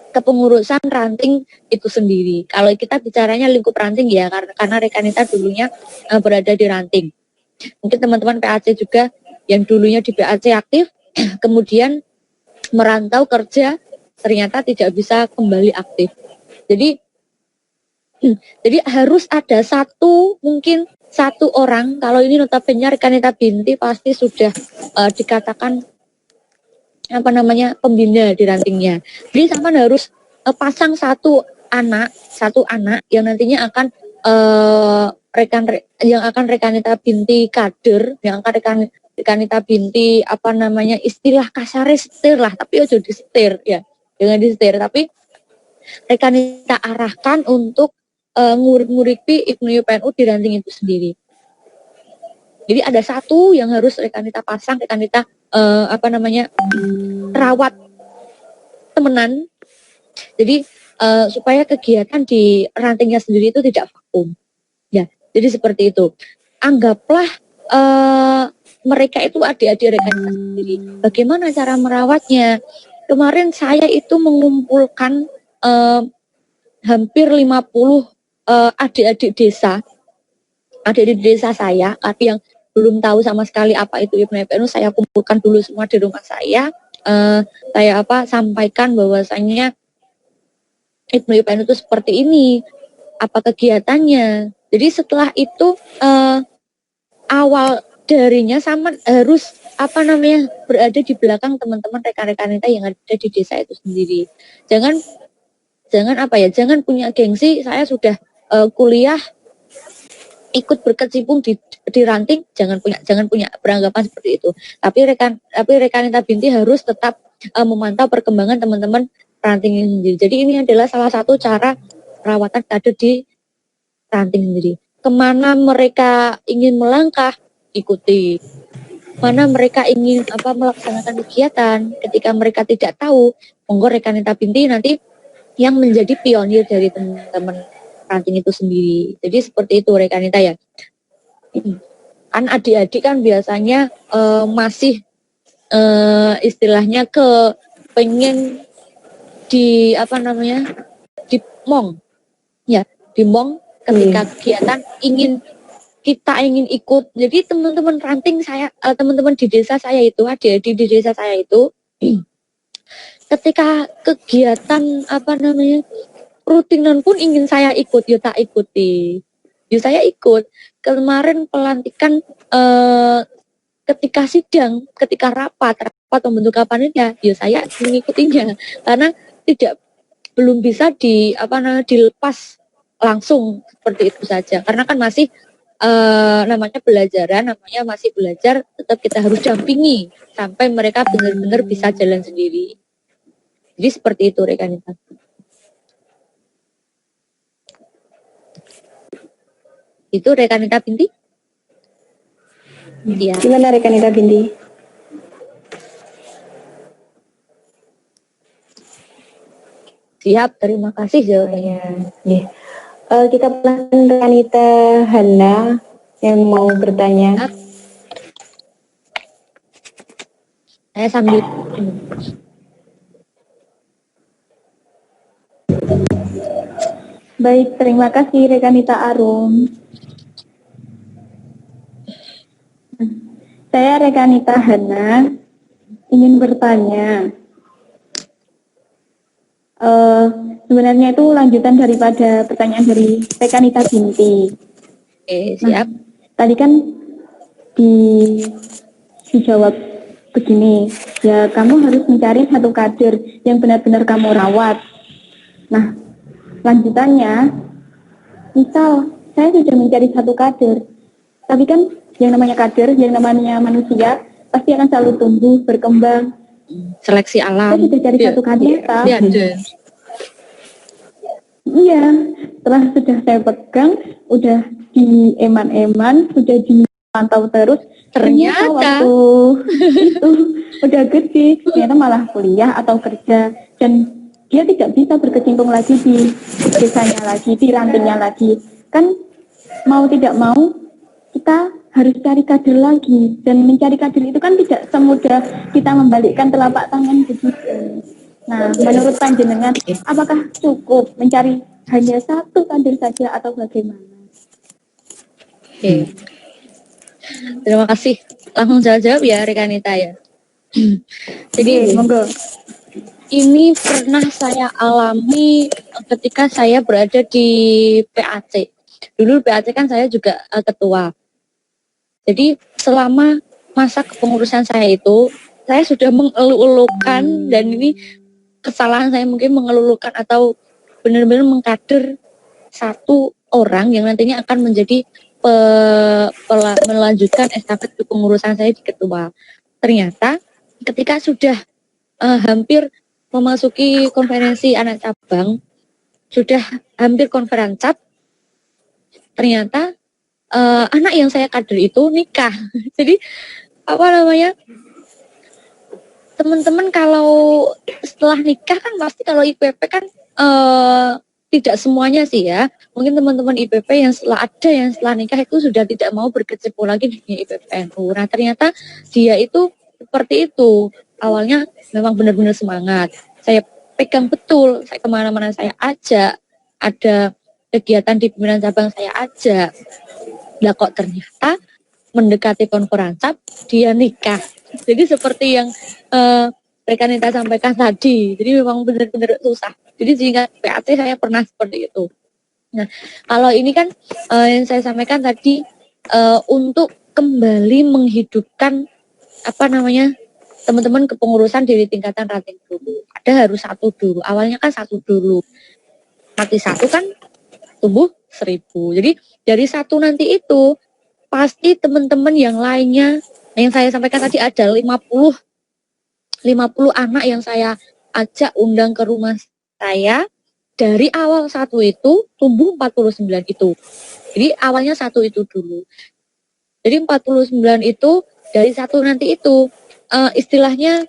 kepengurusan ranting itu sendiri. Kalau kita bicaranya lingkup ranting ya, karena Rekanita dulunya berada di ranting. Mungkin teman-teman PAC juga yang dulunya di PAC aktif, kemudian merantau kerja ternyata tidak bisa kembali aktif. Jadi harus ada mungkin satu orang, kalau ini notabene Rekanita Binti pasti sudah dikatakan pembina di rantingnya. Jadi sampai harus pasang satu anak yang nantinya akan yang akan Rekanita Binti kader, yang akan Rekanita Binti istilah kasar setir lah, tapi ojo disetir ya, jangan disetir, tapi Rekanita arahkan untuk ngurik-nguripi IPNU PNU di ranting itu sendiri. Jadi ada satu yang harus Rekanita pasang, Rekanita rawat temenan. Jadi supaya kegiatan di rantingnya sendiri itu tidak vakum. Ya, jadi seperti itu. Anggaplah mereka itu adik-adik Rekanita sendiri. Bagaimana cara merawatnya? Kemarin saya itu mengumpulkan hampir 50 adik-adik desa saya, tapi yang belum tahu sama sekali apa itu IPNU PNU, saya kumpulkan dulu semua di rumah saya. Saya sampaikan bahwasanya IPNU PNU itu seperti ini, apa kegiatannya. Jadi setelah itu awal darinya sama harus berada di belakang teman-teman rekan-rekan kita yang ada di desa itu sendiri. Jangan punya gengsi, saya sudah kuliah ikut berkecimpung di ranting, jangan punya beranggapan seperti itu. Tapi Rekanita Binti harus tetap memantau perkembangan teman-teman ranting ini sendiri. Jadi ini adalah salah satu cara perawatan kader di ranting sendiri. Kemana mereka ingin melangkah, ikuti. Mana mereka ingin melaksanakan kegiatan, ketika mereka tidak tahu, monggo Rekanita Binti nanti yang menjadi pionir dari teman-teman ranting itu sendiri. Jadi seperti itu Rekanita ya. Kan adik-adik kan biasanya masih istilahnya pengen di mong ya, di mong ketika kegiatan kita ingin ikut. Jadi teman-teman ranting saya, teman-teman di desa saya itu, adik-adik di desa saya itu ketika kegiatan rutinan pun ingin saya ikut, ya tak ikuti. Ya saya ikut. Kemarin pelantikan ketika sidang, ketika rapat pembentukan panitia, ya saya mengikutinya karena belum bisa dilepas langsung seperti itu saja. Karena kan masih namanya pelajaran, namanya masih belajar, tetap kita harus dampingi sampai mereka benar-benar bisa jalan sendiri. Jadi seperti itu Rekanita. Itu Rekanita Binti. Iya. Gimana Rekanita Binti? Siap, terima kasih jawabannya. Ya. Kita pelan Rekanita Hana yang mau bertanya. Saya sambil Baik, terima kasih Rekanita Arum. Saya Rekanita Hana ingin bertanya. Sebenarnya itu lanjutan daripada pertanyaan dari Rekanita Binti. siap. Tadi kan dijawab begini, ya kamu harus mencari satu kader yang benar-benar kamu rawat. Nah, lanjutannya, misal saya sudah mencari satu kader, tapi kan yang namanya kader, yang namanya manusia, pasti akan selalu tumbuh, berkembang. Seleksi alam. Saya sudah cari satu kader, Iya, setelah sudah saya pegang, udah di eman-eman, sudah dipantau terus, ternyata waktu itu udah gede, ternyata malah kuliah atau kerja, dan dia tidak bisa berkecimpung lagi di desanya lagi, di rantingnya lagi. Kan mau tidak mau, kita harus cari kader lagi, dan mencari kader itu kan tidak semudah kita membalikkan telapak tangan begitu. Nah, menurut panjenengan, apakah cukup mencari hanya satu kader saja atau bagaimana? Oke. Terima kasih. Langsung jawab ya Rekanita ya. Jadi monggo. Ini pernah saya alami ketika saya berada di PAC. Dulu PAC kan saya juga ketua. Jadi selama masa kepengurusan saya itu, saya sudah mengeluh-elukan, dan ini kesalahan saya mungkin mengeluh-elukan atau benar-benar mengkader satu orang yang nantinya akan menjadi melanjutkan estafet kepengurusan saya di ketua. Ternyata ketika sudah hampir memasuki konferensi anak cabang, sudah hampir konferansap, ternyata anak yang saya kader itu nikah. Jadi apa namanya, teman-teman kalau setelah nikah kan pasti kalau IPP kan tidak semuanya sih ya. Mungkin teman-teman IPP yang setelah nikah itu sudah tidak mau berkecimpung lagi di dunia IPP NU. Nah ternyata dia itu seperti itu. Awalnya memang benar-benar semangat. Saya pegang betul, saya kemana-mana saya ajak, ada kegiatan di pimpinan cabang saya ajak. Lah kok ternyata mendekati konferansap dia nikah. Jadi seperti yang Rekanita sampaikan tadi, jadi memang benar-benar susah. Jadi sehingga PAT saya pernah seperti itu. Nah, kalau ini kan yang saya sampaikan tadi untuk kembali menghidupkan apa namanya teman-teman kepengurusan di tingkatan ranting dulu. Ada harus satu dulu. Awalnya kan satu dulu. Mati satu kan tumbuh 1000. Jadi dari satu nanti itu pasti teman-teman yang lainnya yang saya sampaikan tadi ada 50 anak yang saya ajak undang ke rumah saya. Dari awal satu itu tumbuh 49 itu. Jadi awalnya satu itu dulu. Jadi 49 itu dari satu nanti itu istilahnya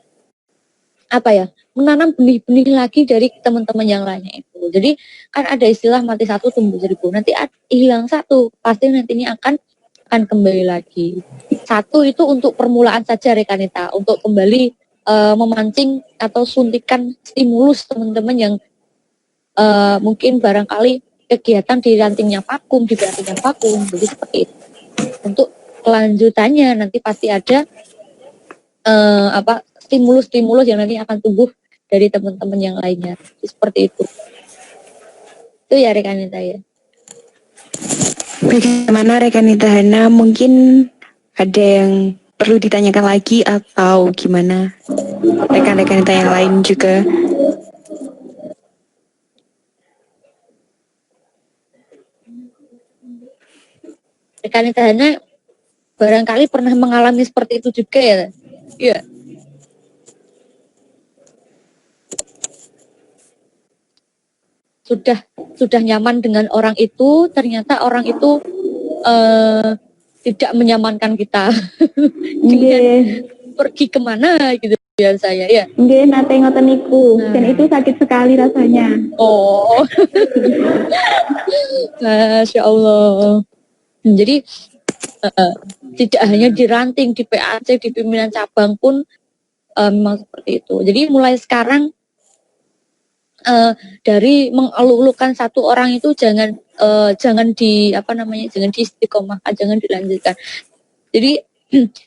apa ya, menanam benih-benih lagi dari teman-teman yang lainnya itu. Jadi kan ada istilah mati satu tumbuh 1000. Nanti hilang satu pasti nantinya akan kembali lagi. Satu itu untuk permulaan saja Rekanita, untuk kembali memancing atau suntikan stimulus teman-teman yang mungkin barangkali kegiatan di rantingnya vakum, di rantingnya vakum, jadi seperti itu. Untuk kelanjutannya nanti pasti ada stimulus-stimulus yang nanti akan tumbuh dari teman-teman yang lainnya, seperti itu. Itu ya Rekanita ya. Bagaimana Rekanita Hana, mungkin ada yang perlu ditanyakan lagi atau gimana rekan-rekan kita yang lain juga? rekanitanya barangkali pernah mengalami seperti itu juga ya. Iya. Sudah nyaman dengan orang itu, ternyata orang itu tidak menyamankan kita. Nggih. Pergi kemana gitu biasanya ya. Nggih, nate ngoten niku. Dan itu sakit sekali rasanya. Oh. Masya Allah. Jadi tidak hanya di ranting, di PAC, di pimpinan cabang pun memang seperti itu. Jadi mulai sekarang dari mengelulukan satu orang itu jangan jangan di istiqomahkan, jangan dilanjutkan. Jadi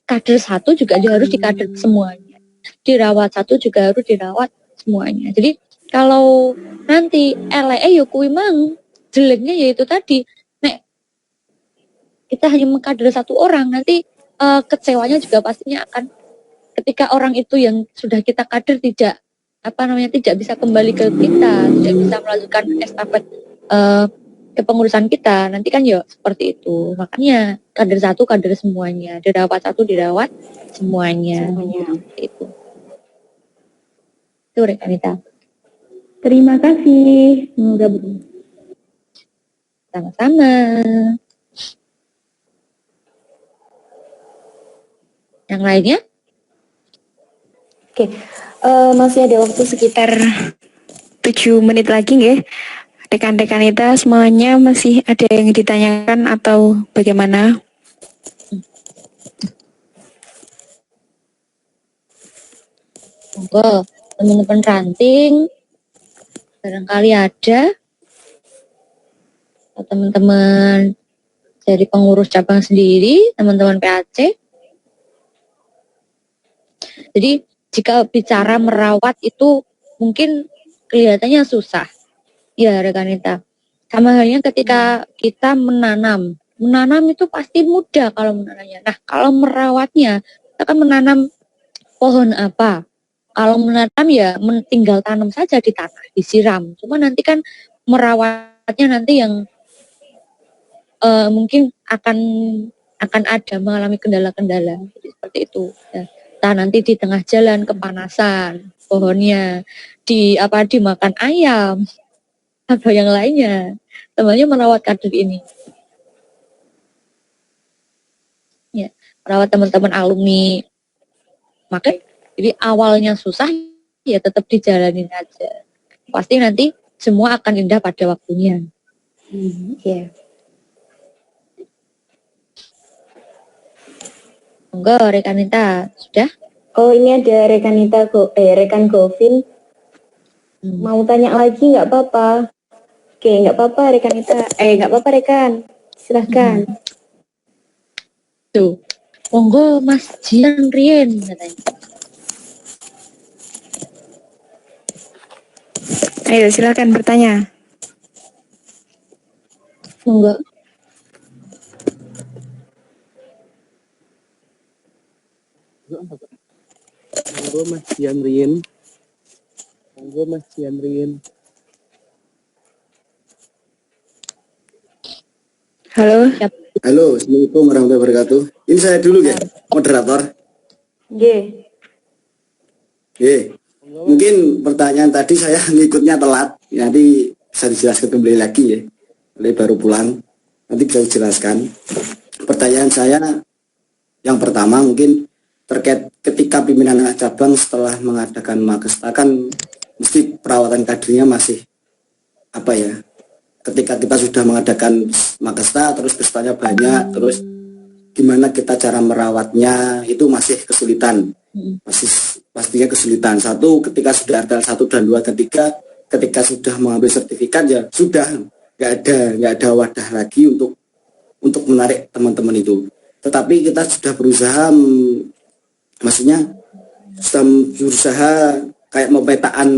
kader satu juga harus dikader semuanya, dirawat satu juga harus dirawat semuanya. Jadi kalau nanti LE kuwi mang jeleknya yaitu tadi, nek kita hanya mengkader satu orang, nanti kecewanya juga pastinya akan ketika orang itu yang sudah kita kader tidak bisa kembali ke kita, tidak bisa melanjutkan estafet kepengurusan kita, nanti kan ya seperti itu. Makanya kader satu kader semuanya, dirawat satu dirawat semuanya. Itu Rekanita. Terima kasih. Semoga beruntung. Sama-sama. Yang lainnya? Oke, masih ada waktu sekitar 7 menit lagi nggih. Rekan-rekan kita semuanya masih ada yang ditanyakan atau bagaimana? Monggo, teman-teman ranting, barangkali ada, atau teman-teman dari pengurus cabang sendiri, teman-teman PAC. Jadi jika bicara merawat itu mungkin kelihatannya susah. Ya Rekanita, sama halnya ketika kita menanam itu pasti mudah kalau menanamnya. Nah kalau merawatnya, kita kan menanam pohon apa? Kalau menanam ya tinggal tanam saja di tanah, disiram. Cuma nanti kan merawatnya nanti yang mungkin akan ada mengalami kendala-kendala seperti itu. Ya. Nah, nanti di tengah jalan kepanasan, pohonnya dimakan ayam atau yang lainnya, temannya merawat kader ini. Ya, merawat teman-teman alumni. Maka jadi awalnya susah, ya tetap dijalanin aja. Pasti nanti semua akan indah pada waktunya. Ya. Monggo Rekanita, sudah? Oh, ini ada rekan Govin. Mau tanya lagi nggak apa-apa? Oke, nggak apa-apa Rekanita. Nggak apa-apa Rekan. Silahkan. Tuh, monggo Mas Jian Rien katanya. Ayo silakan bertanya. Monggo. Monggo Mas Dianrin. Monggo Mas Dianrin. Halo. Halo, Assalamualaikum warahmatullahi wabarakatuh. Ini saya dulu ya, moderator. Oke. Mungkin pertanyaan tadi saya ngikutnya telat, nanti bisa dijelaskan kembali lagi ya. Oleh baru pulang, nanti bisa dijelaskan. Pertanyaan saya yang pertama mungkin terkait ketika pimpinan cabang setelah mengadakan Magesta kan mesti perawatan kadernya masih apa ya? Ketika kita sudah mengadakan Magesta terus pesertanya banyak, terus gimana kita cara merawatnya itu masih kesulitan, masih pastinya kesulitan. Satu, ketika sudah RTL 1 dan 2 dan 3, ketika sudah mengambil sertifikat ya sudah nggak ada wadah lagi untuk menarik teman-teman itu. Tetapi kita sudah berusaha, maksudnya sudah berusaha kayak memetaan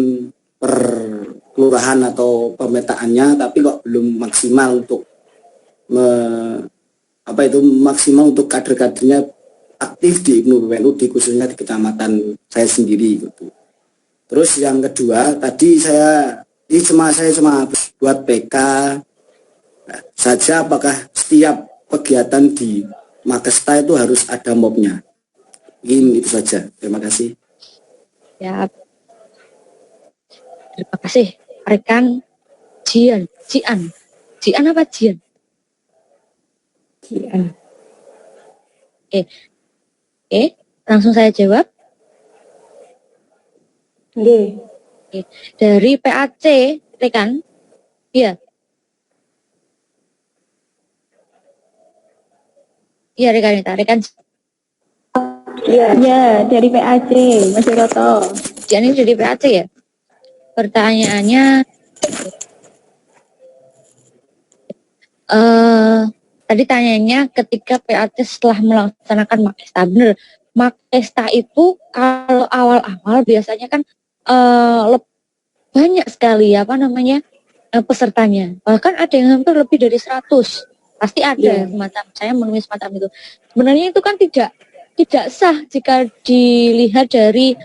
per kelurahan atau pemetaannya, tapi kok belum maksimal untuk maksimal untuk kader-kadernya aktif di Ibnu PPNU, di khususnya di kecamatan saya sendiri gitu. Terus yang kedua tadi saya cuma buat PK saja, apakah setiap kegiatan di Makesta itu harus ada mobnya. Ini itu saja. Terima kasih. Ya, terima kasih rekan Jian. Jian apa Jian? Jian. Oke, langsung saya jawab. Nggih. Oke. Dari PAC, rekan. Iya. Iya, rekan. Ya, dari PAC, Mas Roto. Jian ini dari PAC ya? Pertanyaannya, tadi tanyanya ketika PAC setelah melaksanakan Makesta. Bener, Makesta itu kalau awal-awal biasanya kan banyak sekali pesertanya. Bahkan ada yang hampir lebih dari 100. Pasti ada semacam saya menulis semacam itu. Sebenarnya itu kan tidak sah jika dilihat dari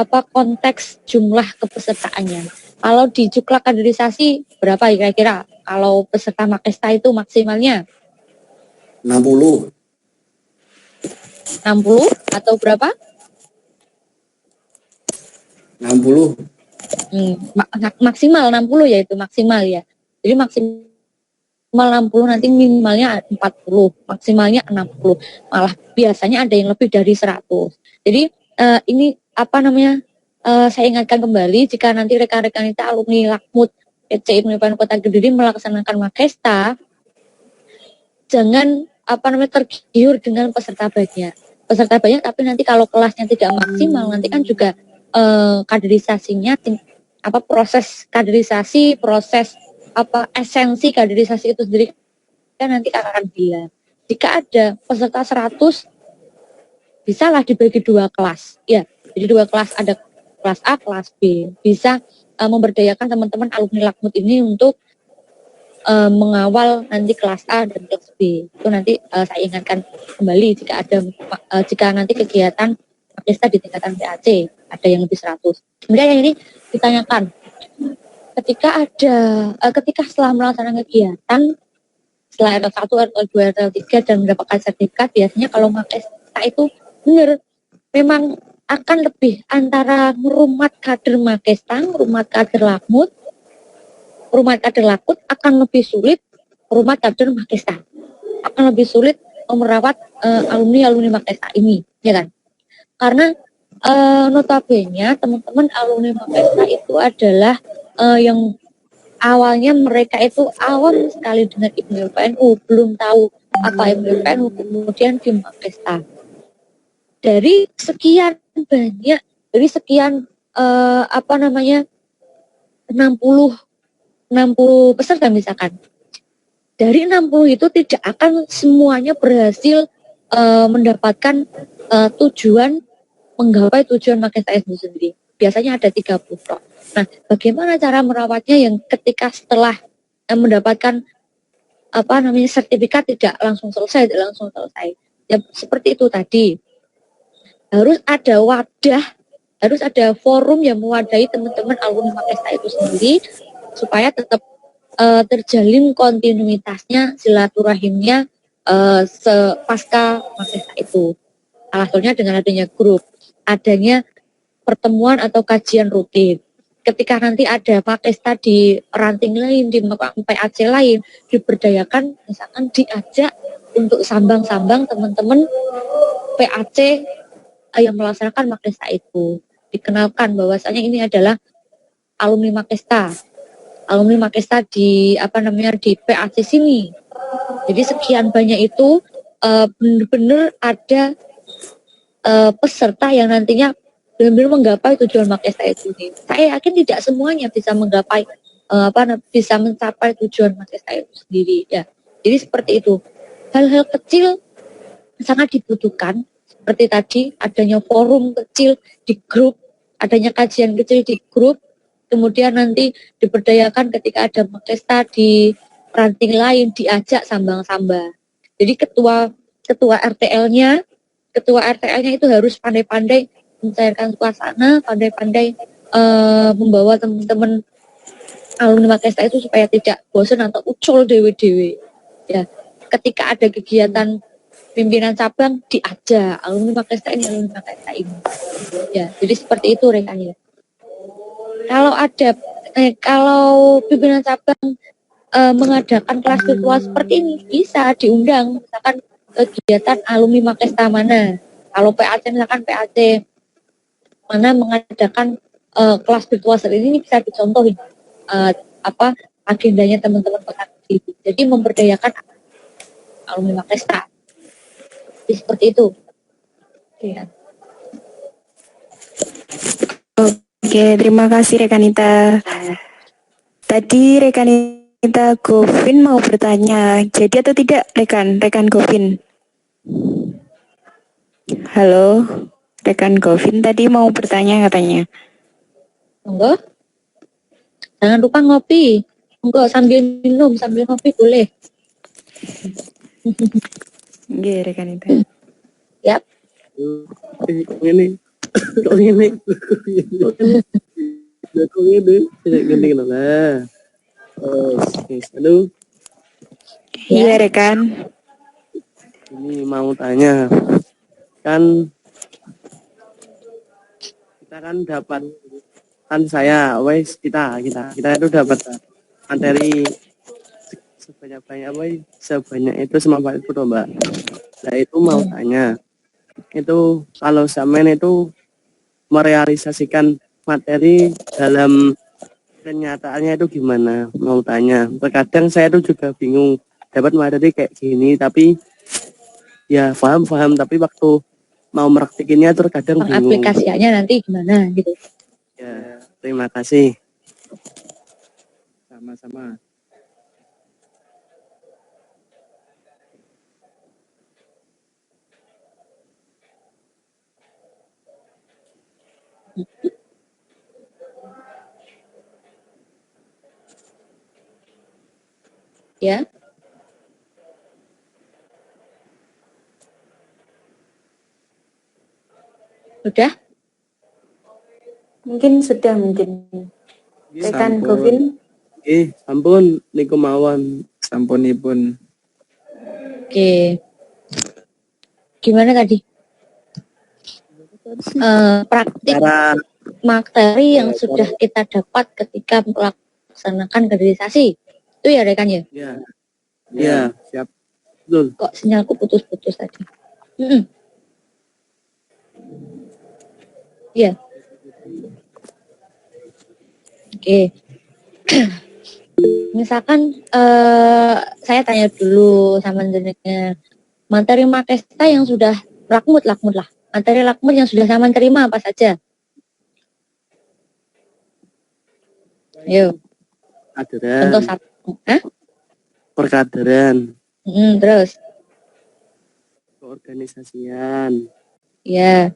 konteks jumlah kepesertaannya. Kalau di Juklak kaderisasi berapa kira-kira? Kalau peserta Makesta itu maksimalnya 60. 60 atau berapa? 60. Maksimal 60 ya, itu maksimal ya. Jadi maksimal 60, nanti minimalnya 40, maksimalnya 60. Malah biasanya ada yang lebih dari 100. Jadi ini saya ingatkan kembali, jika nanti rekan-rekan kita alumni Lakmut PC Ibnu Kota Kediri melaksanakan Makesta, jangan tergiur dengan peserta banyak. Tapi nanti kalau kelasnya tidak maksimal, nanti kan juga kaderisasinya, proses kaderisasi, esensi kaderisasi itu sendiri kan nanti akan hilang. Jika ada peserta 100, bisalah dibagi 2 kelas. Ya, jadi 2 kelas, ada kelas A, kelas B. Bisa memberdayakan teman-teman alumni Lakmut ini untuk mengawal nanti kelas A dan kelas B. Itu nanti saya ingatkan kembali jika nanti kegiatan Makesta di tingkatan PAC ada yang lebih 100. Kemudian yang ini ditanyakan, ketika setelah melaksanakan kegiatan setelah RL1, RL2, RL3 dan mendapatkan sertifikat, biasanya kalau Makesta itu benar memang akan lebih antara merumat kader Makesta, merumat kader Lakmut, akan lebih sulit merumat kader Makesta, akan lebih sulit merawat alumni Makesta ini, ya kan? Karena notabene teman-teman alumni Makesta itu adalah yang awalnya mereka itu awam sekali dengan Ibnu PNU, belum tahu apa Ibnu PNU, kemudian di Makesta. Dari sekian 60 peserta misalkan. Dari 60 itu tidak akan semuanya berhasil mendapatkan tujuan, menggapai tujuan Makesta itu sendiri. Biasanya ada 30 pro. Nah, bagaimana cara merawatnya yang ketika setelah mendapatkan sertifikat tidak langsung selesai. Ya, seperti itu tadi. Harus ada wadah, harus ada forum yang mewadahi teman-teman alumni Makesta itu sendiri supaya tetap terjalin kontinuitasnya, silaturahimnya pasca Makesta itu. Salah satunya dengan adanya grup, adanya pertemuan atau kajian rutin. Ketika nanti ada Makesta di ranting lain, di PAC lain, diberdayakan, misalkan diajak untuk sambang-sambang teman-teman PAC yang melaksanakan Makesta itu. Dikenalkan bahwasanya ini adalah alumni Makesta di di PAC sini. Jadi sekian banyak itu benar-benar ada peserta yang nantinya benar-benar menggapai tujuan Makesta itu. Saya yakin tidak semuanya bisa menggapai bisa mencapai tujuan Makesta itu sendiri ya. Jadi seperti itu. Hal-hal kecil sangat dibutuhkan, seperti tadi adanya forum kecil di grup, adanya kajian kecil di grup, kemudian nanti diberdayakan ketika ada Makesta di ranting lain diajak sambang-sambang. Jadi ketua RTL-nya itu harus pandai-pandai mencairkan suasana, pandai-pandai membawa teman-teman alumni Makesta itu supaya tidak bosan atau ucul dewe-dewe. Ya, ketika ada kegiatan pimpinan cabang diajak alumni Makesta ini, alumni Makesta ini. Ya, jadi seperti itu rekannya. Kalau pimpinan cabang mengadakan kelas virtual seperti ini bisa diundang misalkan kegiatan alumni Makesta mana. Kalau PAC misalkan PAC mana mengadakan kelas virtual seperti ini bisa dicontohin agendanya teman-teman pekan itu. Jadi memberdayakan alumni Makesta. Jadi seperti itu. Ya. Oke, terima kasih Rekanita. Tadi Rekanita Govin mau bertanya, jadi atau tidak rekan Govin? Halo, rekan Govin tadi mau bertanya katanya. Monggo. Jangan lupa ngopi. Monggo sambil minum, sambil ngopi boleh. Oke, Rekanita. Yap. Kok ini gini lah. Halo. Iya, rekan. Ini mau tanya, kan kita kan dapat, kan saya, kita itu dapat materi sebanyak itu semangat itu toh, Mbak. Nah itu mau tanya, itu kalau Samen itu merealisasikan materi dalam kenyataannya itu gimana? Mau tanya. Terkadang saya itu juga bingung dapat materi kayak gini, tapi ya paham, tapi waktu mau meraktikinnya terkadang bingung. Aplikasinya nanti gimana gitu. Ya, terima kasih. Sama-sama. Ya. Sudah? Mungkin sudah mungkin. Rekan Govin. Ampun niku mawon Sampunipun. Oke. Gimana tadi? Praktik materi yang sudah kita dapat ketika melaksanakan kaderisasi. Itu ya rekan ya? Iya, siap. Betul. Kok sinyalku putus-putus tadi? Iya. Oke. Misalkan saya tanya dulu sama jenengan, materi Makesta yang sudah lakmut lah. Materi lakmut yang sudah sama terima apa saja? Ayo. Kaderan. Contoh satu. Perkaderan. Terus? Keorganisasian. Ya.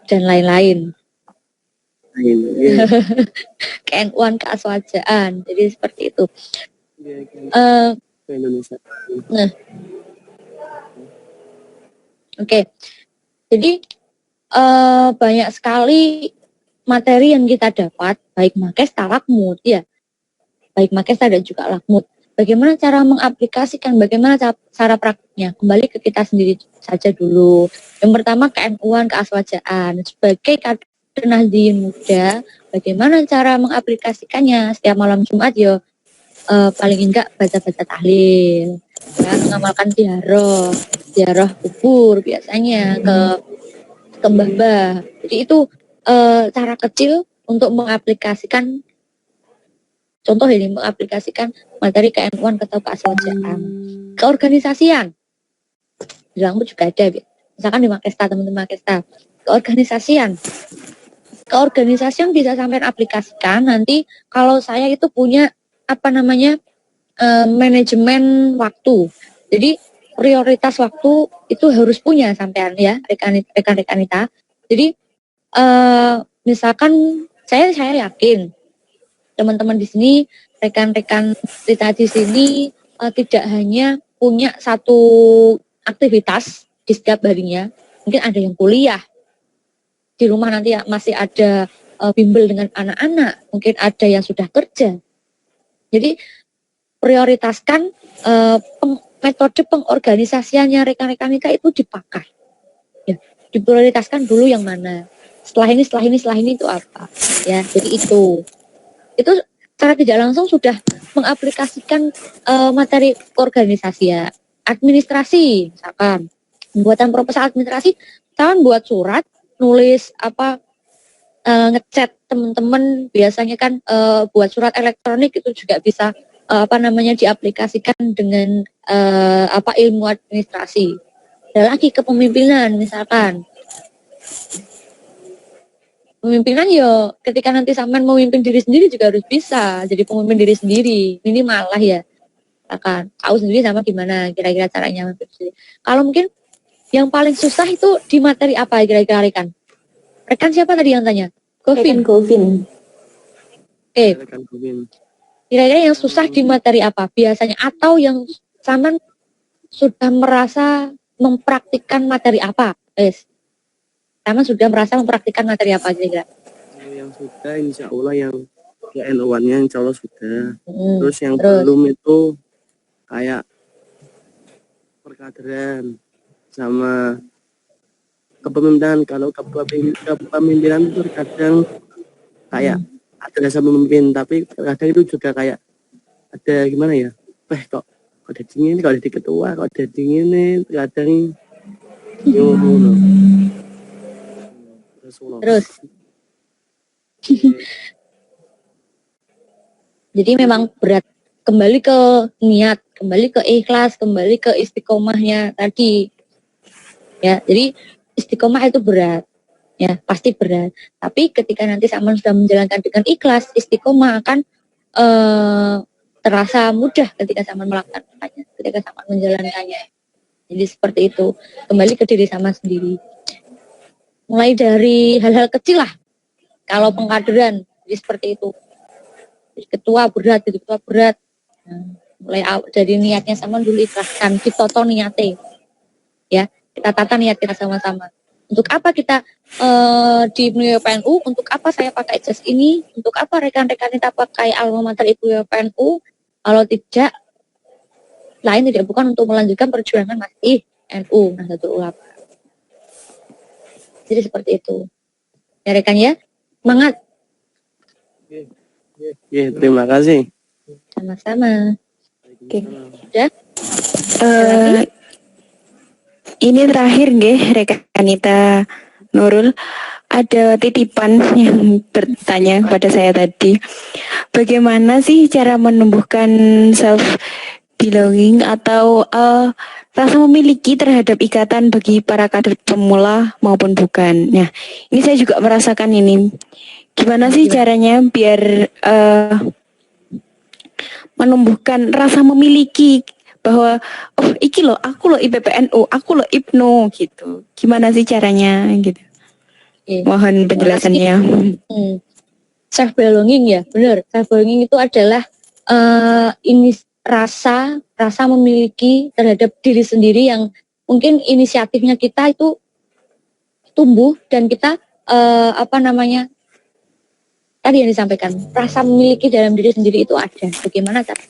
Dan lain-lain. Ya. KNU-an keaswajaan. Jadi seperti itu. Indonesia. Nah. Oke. Jadi banyak sekali materi yang kita dapat, baik Makesta, lakmut, ya. Baik Makesta dan juga lakmut. Bagaimana cara mengaplikasikan, bagaimana cara praktiknya? Kembali ke kita sendiri saja dulu. Yang pertama KNU-an keaswajaan. Sebagai kader Nahdliyin Muda, bagaimana cara mengaplikasikannya? Setiap malam Jumat paling enggak baca-baca tahlil, ya, mengamalkan ziarah kubur biasanya ke mbah-mbah. Jadi itu cara kecil untuk mengaplikasikan, contoh ini, mengaplikasikan materi KNU-an atau keaswajaan. Keorganisasian, di Langmut juga ada, misalkan di Makesta, teman-teman Makesta. Keorganisasian bisa sampai aplikasikan nanti kalau saya itu punya manajemen waktu. Jadi prioritas waktu itu harus punya sampean ya, rekan-rekan kita. Jadi misalkan saya yakin teman-teman di sini, rekan-rekan kita di sini tidak hanya punya satu aktivitas di setiap harinya. Mungkin ada yang kuliah. Di rumah nanti masih ada bimbel dengan anak-anak. Mungkin ada yang sudah kerja. Jadi prioritaskan metode pengorganisasiannya rekan-rekan kita itu dipakai. Ya, diprioritaskan dulu yang mana. Setelah ini itu apa? Ya, jadi itu secara tidak langsung sudah mengaplikasikan materi organisasi ya. Administrasi, misalkan pembuatan proposal administrasi, misalkan buat surat, nulis apa, ngechat teman-teman, biasanya kan buat surat elektronik itu juga bisa diaplikasikan dengan ilmu administrasi. Dan lagi kepemimpinan, misalkan pemimpinan yo ketika nanti sampean memimpin diri sendiri juga harus bisa jadi pemimpin diri sendiri, minimal lah ya. Misalkan tahu sendiri sama gimana kira-kira caranya memimpin sendiri. Kalau mungkin yang paling susah itu di materi apa kira-kira rekan? Rekan siapa tadi yang tanya? Rekan Govin. Govin. Rekan Govin. Kira-kira yang susah di materi apa biasanya, atau yang sampean sudah merasa mempraktikkan materi apa? Sama sudah merasa mempraktikkan materi apa kira-kira? Yang sudah insya Allah yang NO1-nya insya Allah sudah. Terus yang belum itu kayak perkaderan sama kepemimpinan. Kalau kepemimpinan itu kadang kayak ada rasa memimpin, tapi kadang itu juga kayak ada gimana ya, kok ada dingin, kalau ada ketua, kok ada dingin nih, kadang terus jadi memang berat, kembali ke niat, kembali ke ikhlas, kembali ke istiqomahnya tadi ya. Jadi istiqomah itu berat ya, pasti berat, tapi ketika nanti sama sudah menjalankan dengan ikhlas, istiqomah akan terasa mudah ketika sama melakukannya, ketika sama menjalankannya. Jadi seperti itu, kembali ke diri sama sendiri, mulai dari hal-hal kecil lah. Kalau pengkaderan jadi seperti itu, jadi ketua berat, mulai dari niatnya sama dulu, ikhlaskan, kita toto niatnya ya, kita tata niat kita sama-sama. Untuk apa kita di PNU? Untuk apa saya pakai jas ini? Untuk apa rekan-rekan kita pakai alma mater IPU PNU? Kalau tidak, lain tidak bukan untuk melanjutkan perjuangan masih NU Nahdlatul Ulama. Jadi seperti itu. Ya rekan ya, semangat. Terima kasih. Sama-sama. Oke. Sudah? Ini terakhir nggih rekan Anita Nurul, ada titipan yang bertanya pada saya tadi. Bagaimana sih cara menumbuhkan self belonging atau rasa memiliki terhadap ikatan bagi para kader pemula maupun bukan. Nah, ini saya juga merasakan ini. Gimana sih caranya biar menumbuhkan rasa memiliki, bahwa oh iki loh, aku loh IPPNU, aku loh IPNU gitu. Gimana sih caranya gitu? Mohon penjelasannya. Self belonging ya, benar. Self belonging itu adalah ini rasa memiliki terhadap diri sendiri yang mungkin inisiatifnya kita itu tumbuh dan kita tadi yang disampaikan, rasa memiliki dalam diri sendiri itu ada. Bagaimana cara?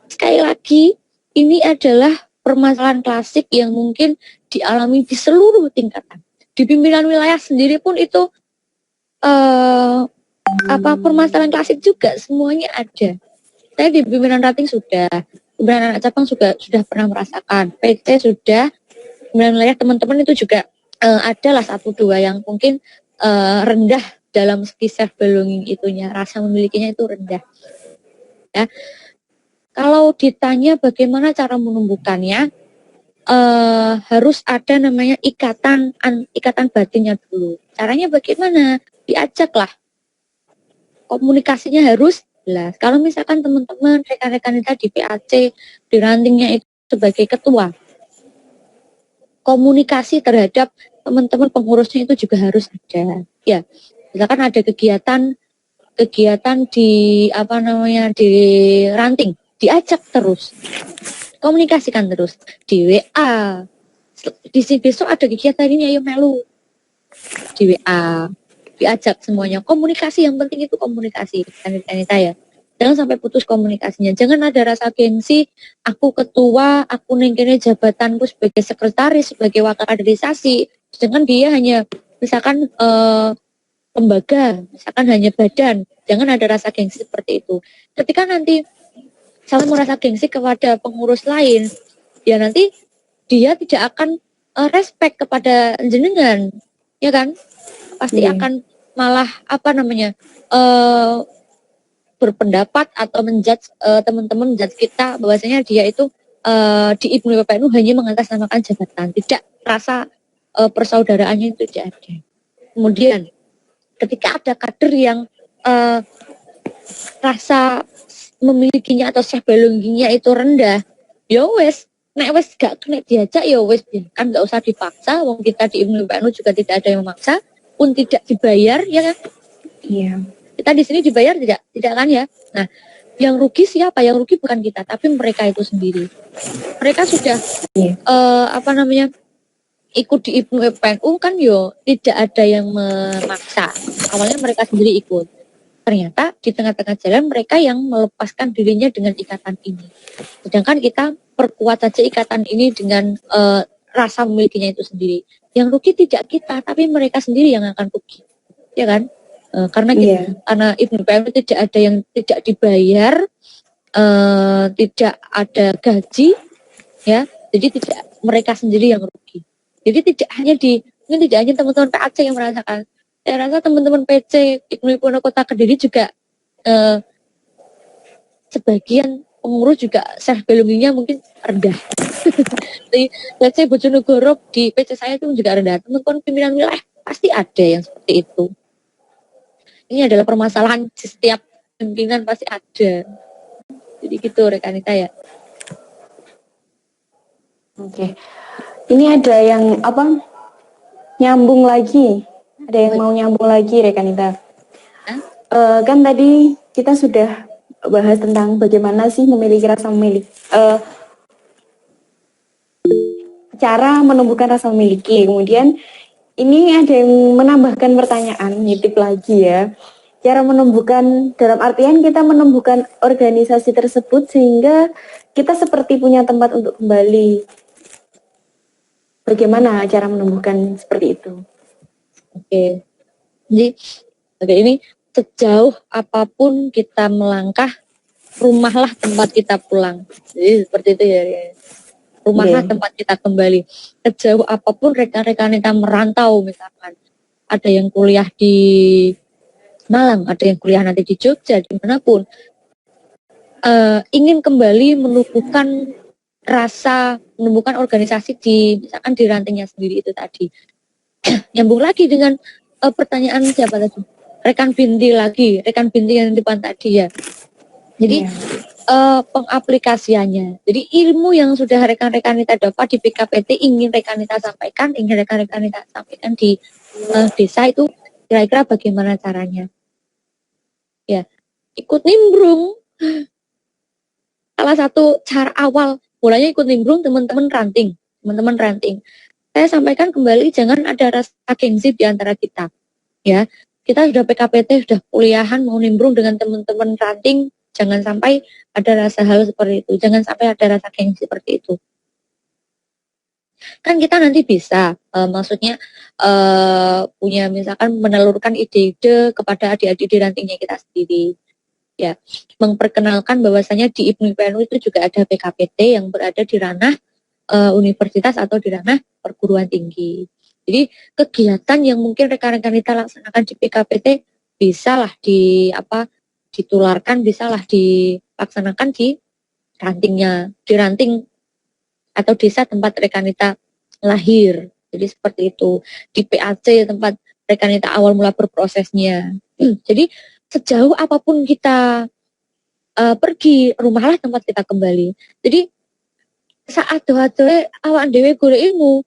Sekali lagi, ini adalah permasalahan klasik yang mungkin dialami di seluruh tingkatan. Di pimpinan wilayah sendiri pun itu permasalahan klasik juga, semuanya ada. Saya di pimpinan ranting sudah, pimpinan anak cabang sudah pernah merasakan, PT sudah, pimpinan wilayah teman-teman itu juga adalah 1-2 yang mungkin rendah dalam segi self belonging itunya, rasa memilikinya itu rendah. Ya. Kalau ditanya bagaimana cara menumbuhkannya, harus ada namanya ikatan batinnya dulu. Caranya bagaimana? Diajaklah. Komunikasinya harus jelas. Kalau misalkan teman-teman rekan-rekan kita di PAC, di rantingnya itu sebagai ketua, komunikasi terhadap teman-teman pengurusnya itu juga harus ada. Ya, misalkan ada kegiatan di di ranting, diajak terus, komunikasikan terus di WA. Di sini besok ada kegiatan ini, ayo melu di WA, diajak semuanya. Komunikasi yang penting itu komunikasi, kan ya. Jangan sampai putus komunikasinya. Jangan ada rasa gengsi, aku ketua, aku nengkene jabatanku sebagai sekretaris, sebagai wakil kaderisasi. Sedangkan dia hanya misalkan lembaga, misalkan hanya badan. Jangan ada rasa gengsi seperti itu. Ketika nanti saling merasa gengsi kepada pengurus lain, ya nanti dia tidak akan respect kepada jenengan, ya kan? Pasti akan malah berpendapat atau menjudge teman-teman menjudge kita bahwasanya dia itu di IPNU PPNU hanya mengatasnamakan jabatan, tidak rasa persaudaraannya itu tidak ada. Kemudian ketika ada kader yang rasa memilikinya atau self belongingnya itu rendah, ya wes, nek wes gak kena diajak ya wes, kan nggak usah dipaksa. Wong kita di IPNU PPNU juga tidak ada yang memaksa, pun tidak dibayar, ya kan? Iya. Kita di sini dibayar tidak kan ya? Nah, yang rugi siapa? Yang rugi bukan kita, tapi mereka itu sendiri. Mereka sudah ikut di IPNU PPNU kan yo tidak ada yang memaksa. Awalnya mereka sendiri ikut. Ternyata di tengah-tengah jalan mereka yang melepaskan dirinya dengan ikatan ini. Sedangkan kita perkuat saja ikatan ini dengan rasa memilikinya itu sendiri. Yang rugi tidak kita, tapi mereka sendiri yang akan rugi. Ya kan? Karena IPNU PPNU tidak ada yang tidak dibayar, tidak ada gaji, ya. Jadi tidak mereka sendiri yang rugi. Jadi tidak hanya teman-teman PAC yang merasakan. Saya rasa teman-teman PC IPNU Kota Kediri juga sebagian pengurus juga self belongingnya mungkin rendah. Jadi PC Bojonegoro di PC saya itu juga rendah. Teman-teman pimpinan wilayah pasti ada yang seperti itu. Ini adalah permasalahan di setiap pimpinan pasti ada. Jadi gitu Rekanita ya. Oke. Ini ada yang nyambung lagi. Ada yang mau nyambung lagi Rekanita. Kan tadi kita sudah bahas tentang bagaimana sih memiliki rasa memiliki, cara menumbuhkan rasa memiliki. Kemudian ini ada yang menambahkan pertanyaan, nitip lagi ya. Cara menumbuhkan, dalam artian kita menumbuhkan organisasi tersebut sehingga kita seperti punya tempat untuk kembali. Bagaimana cara menumbuhkan seperti itu? Oke. Jadi ini sejauh apapun kita melangkah, rumahlah tempat kita pulang. Jadi seperti itu ya. Rumahlah tempat kita kembali. Sejauh apapun rekan-rekan kita merantau, misalkan ada yang kuliah di Malang, ada yang kuliah nanti di Jogja, dimanapun, ingin kembali menumbuhkan organisasi misalkan di rantingnya sendiri itu tadi. Nyambung lagi dengan pertanyaan siapa tadi? Rekan Binti yang di depan tadi ya. Jadi pengaplikasiannya. Jadi ilmu yang sudah rekan-rekan kita dapat di PKPT ingin rekan kita sampaikan di desa itu kira-kira bagaimana caranya? Ya, ikut nimbrung. Salah satu cara awal mulanya ikut nimbrung teman-teman ranting. Saya sampaikan kembali jangan ada rasa gengsi di antara kita. Ya, kita sudah PKPT, sudah kuliahan mau nimbrung dengan teman-teman ranting. Jangan sampai ada rasa hal seperti itu. Jangan sampai ada rasa gengsi seperti itu. Kan kita nanti bisa, punya misalkan menelurkan ide-ide kepada adik-adik di rantingnya kita sendiri. Ya, memperkenalkan bahwasanya di IPNU PPNU itu juga ada PKPT yang berada di ranah universitas atau di ranah perguruan tinggi. Jadi kegiatan yang mungkin rekan-rekan kita laksanakan di PKPT bisalah ditularkan, bisalah dilaksanakan di ranting atau desa tempat rekanita lahir. Jadi seperti itu. Di PAC tempat rekanita awal mula berprosesnya. Jadi sejauh apapun kita pergi, rumahlah tempat kita kembali. Jadi saat doa-doa awak dewe golek ilmu,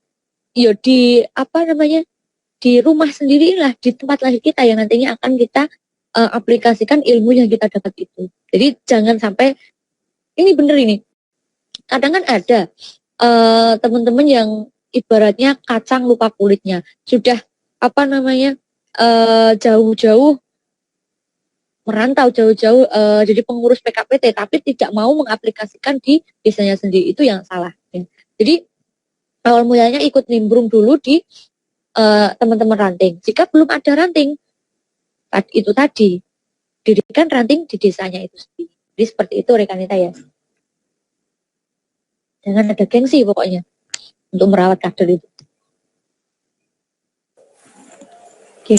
ya di rumah sendirilah, di tempat lahir kita yang nantinya akan kita aplikasikan ilmu yang kita dapat itu. Jadi jangan sampai ini bener ini. Kadang kan ada teman-teman yang ibaratnya kacang lupa kulitnya. Sudah jauh-jauh merantau jauh-jauh jadi pengurus PKPT tapi tidak mau mengaplikasikan di desanya sendiri, itu yang salah. Jadi awal mulanya ikut nimbrung dulu di teman-teman ranting. Jika belum ada ranting, itu tadi dirikan ranting di desanya itu sendiri. Jadi seperti itu Rekanita ya. Jangan ada gengsi pokoknya untuk merawat kader itu. Oke.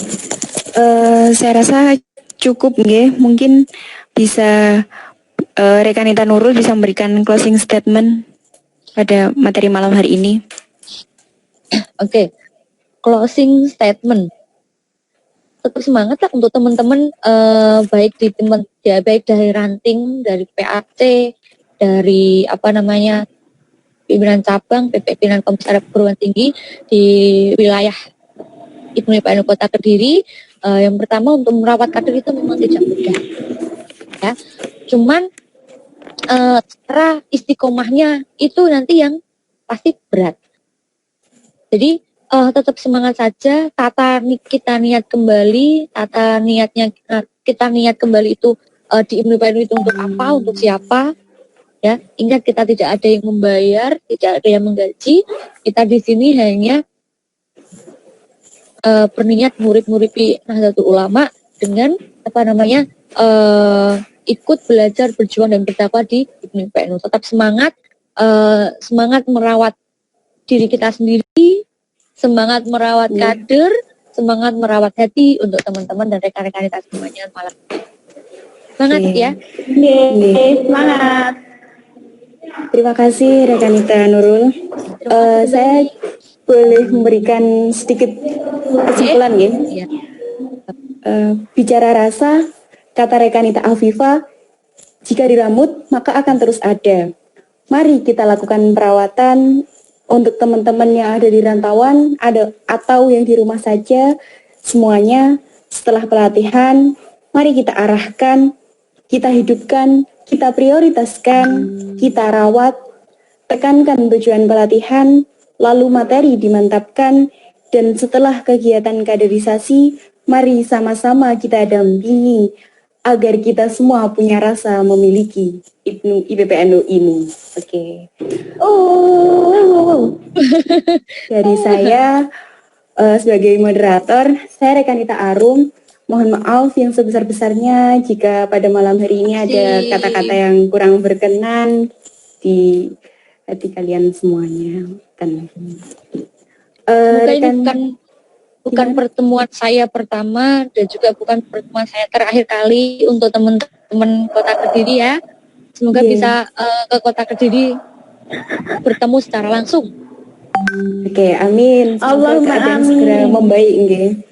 Saya rasa cukup nggih. Mungkin bisa Rekanita Nurul bisa memberikan closing statement pada materi malam hari ini. Oke. Closing statement. Tetap semangat lah untuk teman-teman baik di teman ya, baik dari ranting, dari PAC, dari pimpinan cabang, pimpinan komisariat perguruan tinggi di wilayah Ibnu IPN Kota Kediri. Yang pertama untuk merawat kader itu memang tidak mudah, ya. Cuman cara istiqomahnya itu nanti yang pasti berat. Jadi tetap semangat saja. Kita niat kembali itu di Ibnu IPN itu untuk apa, untuk siapa? Ya, ingat kita tidak ada yang membayar, tidak ada yang menggaji. Kita di sini hanya berniat murid-muripi Nahdlatul Ulama dengan ikut belajar, berjuang dan berdakwah di Ibnu IPN. Tetap semangat, semangat merawat diri kita sendiri, semangat merawat kader, semangat merawat hati untuk teman-teman dan rekan-rekan kita semuanya malam. Semangat ya. Semangat. Terima kasih Rekanita Nurul. Saya boleh memberikan sedikit kesimpulan ya. Iya. Bicara rasa, kata Rekanita Afifah, jika diramut maka akan terus ada. Mari kita lakukan perawatan untuk teman-teman yang ada di rantauan, atau yang di rumah saja. Semuanya setelah pelatihan, mari kita arahkan, kita hidupkan, kita prioritaskan, kita rawat, tekankan tujuan pelatihan, lalu materi dimantapkan, dan setelah kegiatan kaderisasi, mari sama-sama kita dampingi agar kita semua punya rasa memiliki IPPNU ini. Oke. Dari saya sebagai moderator, saya Rekanita Arum. Mohon maaf yang sebesar-besarnya jika pada malam hari ini ada kata-kata yang kurang berkenan di hati kalian semuanya. Bukan pertemuan saya pertama dan juga bukan pertemuan saya terakhir kali untuk teman-teman Kota Kediri ya. Semoga bisa ke Kota Kediri bertemu secara langsung. Oke, amin. Allahumma Semoga keadaan amin. segera membaik nggih.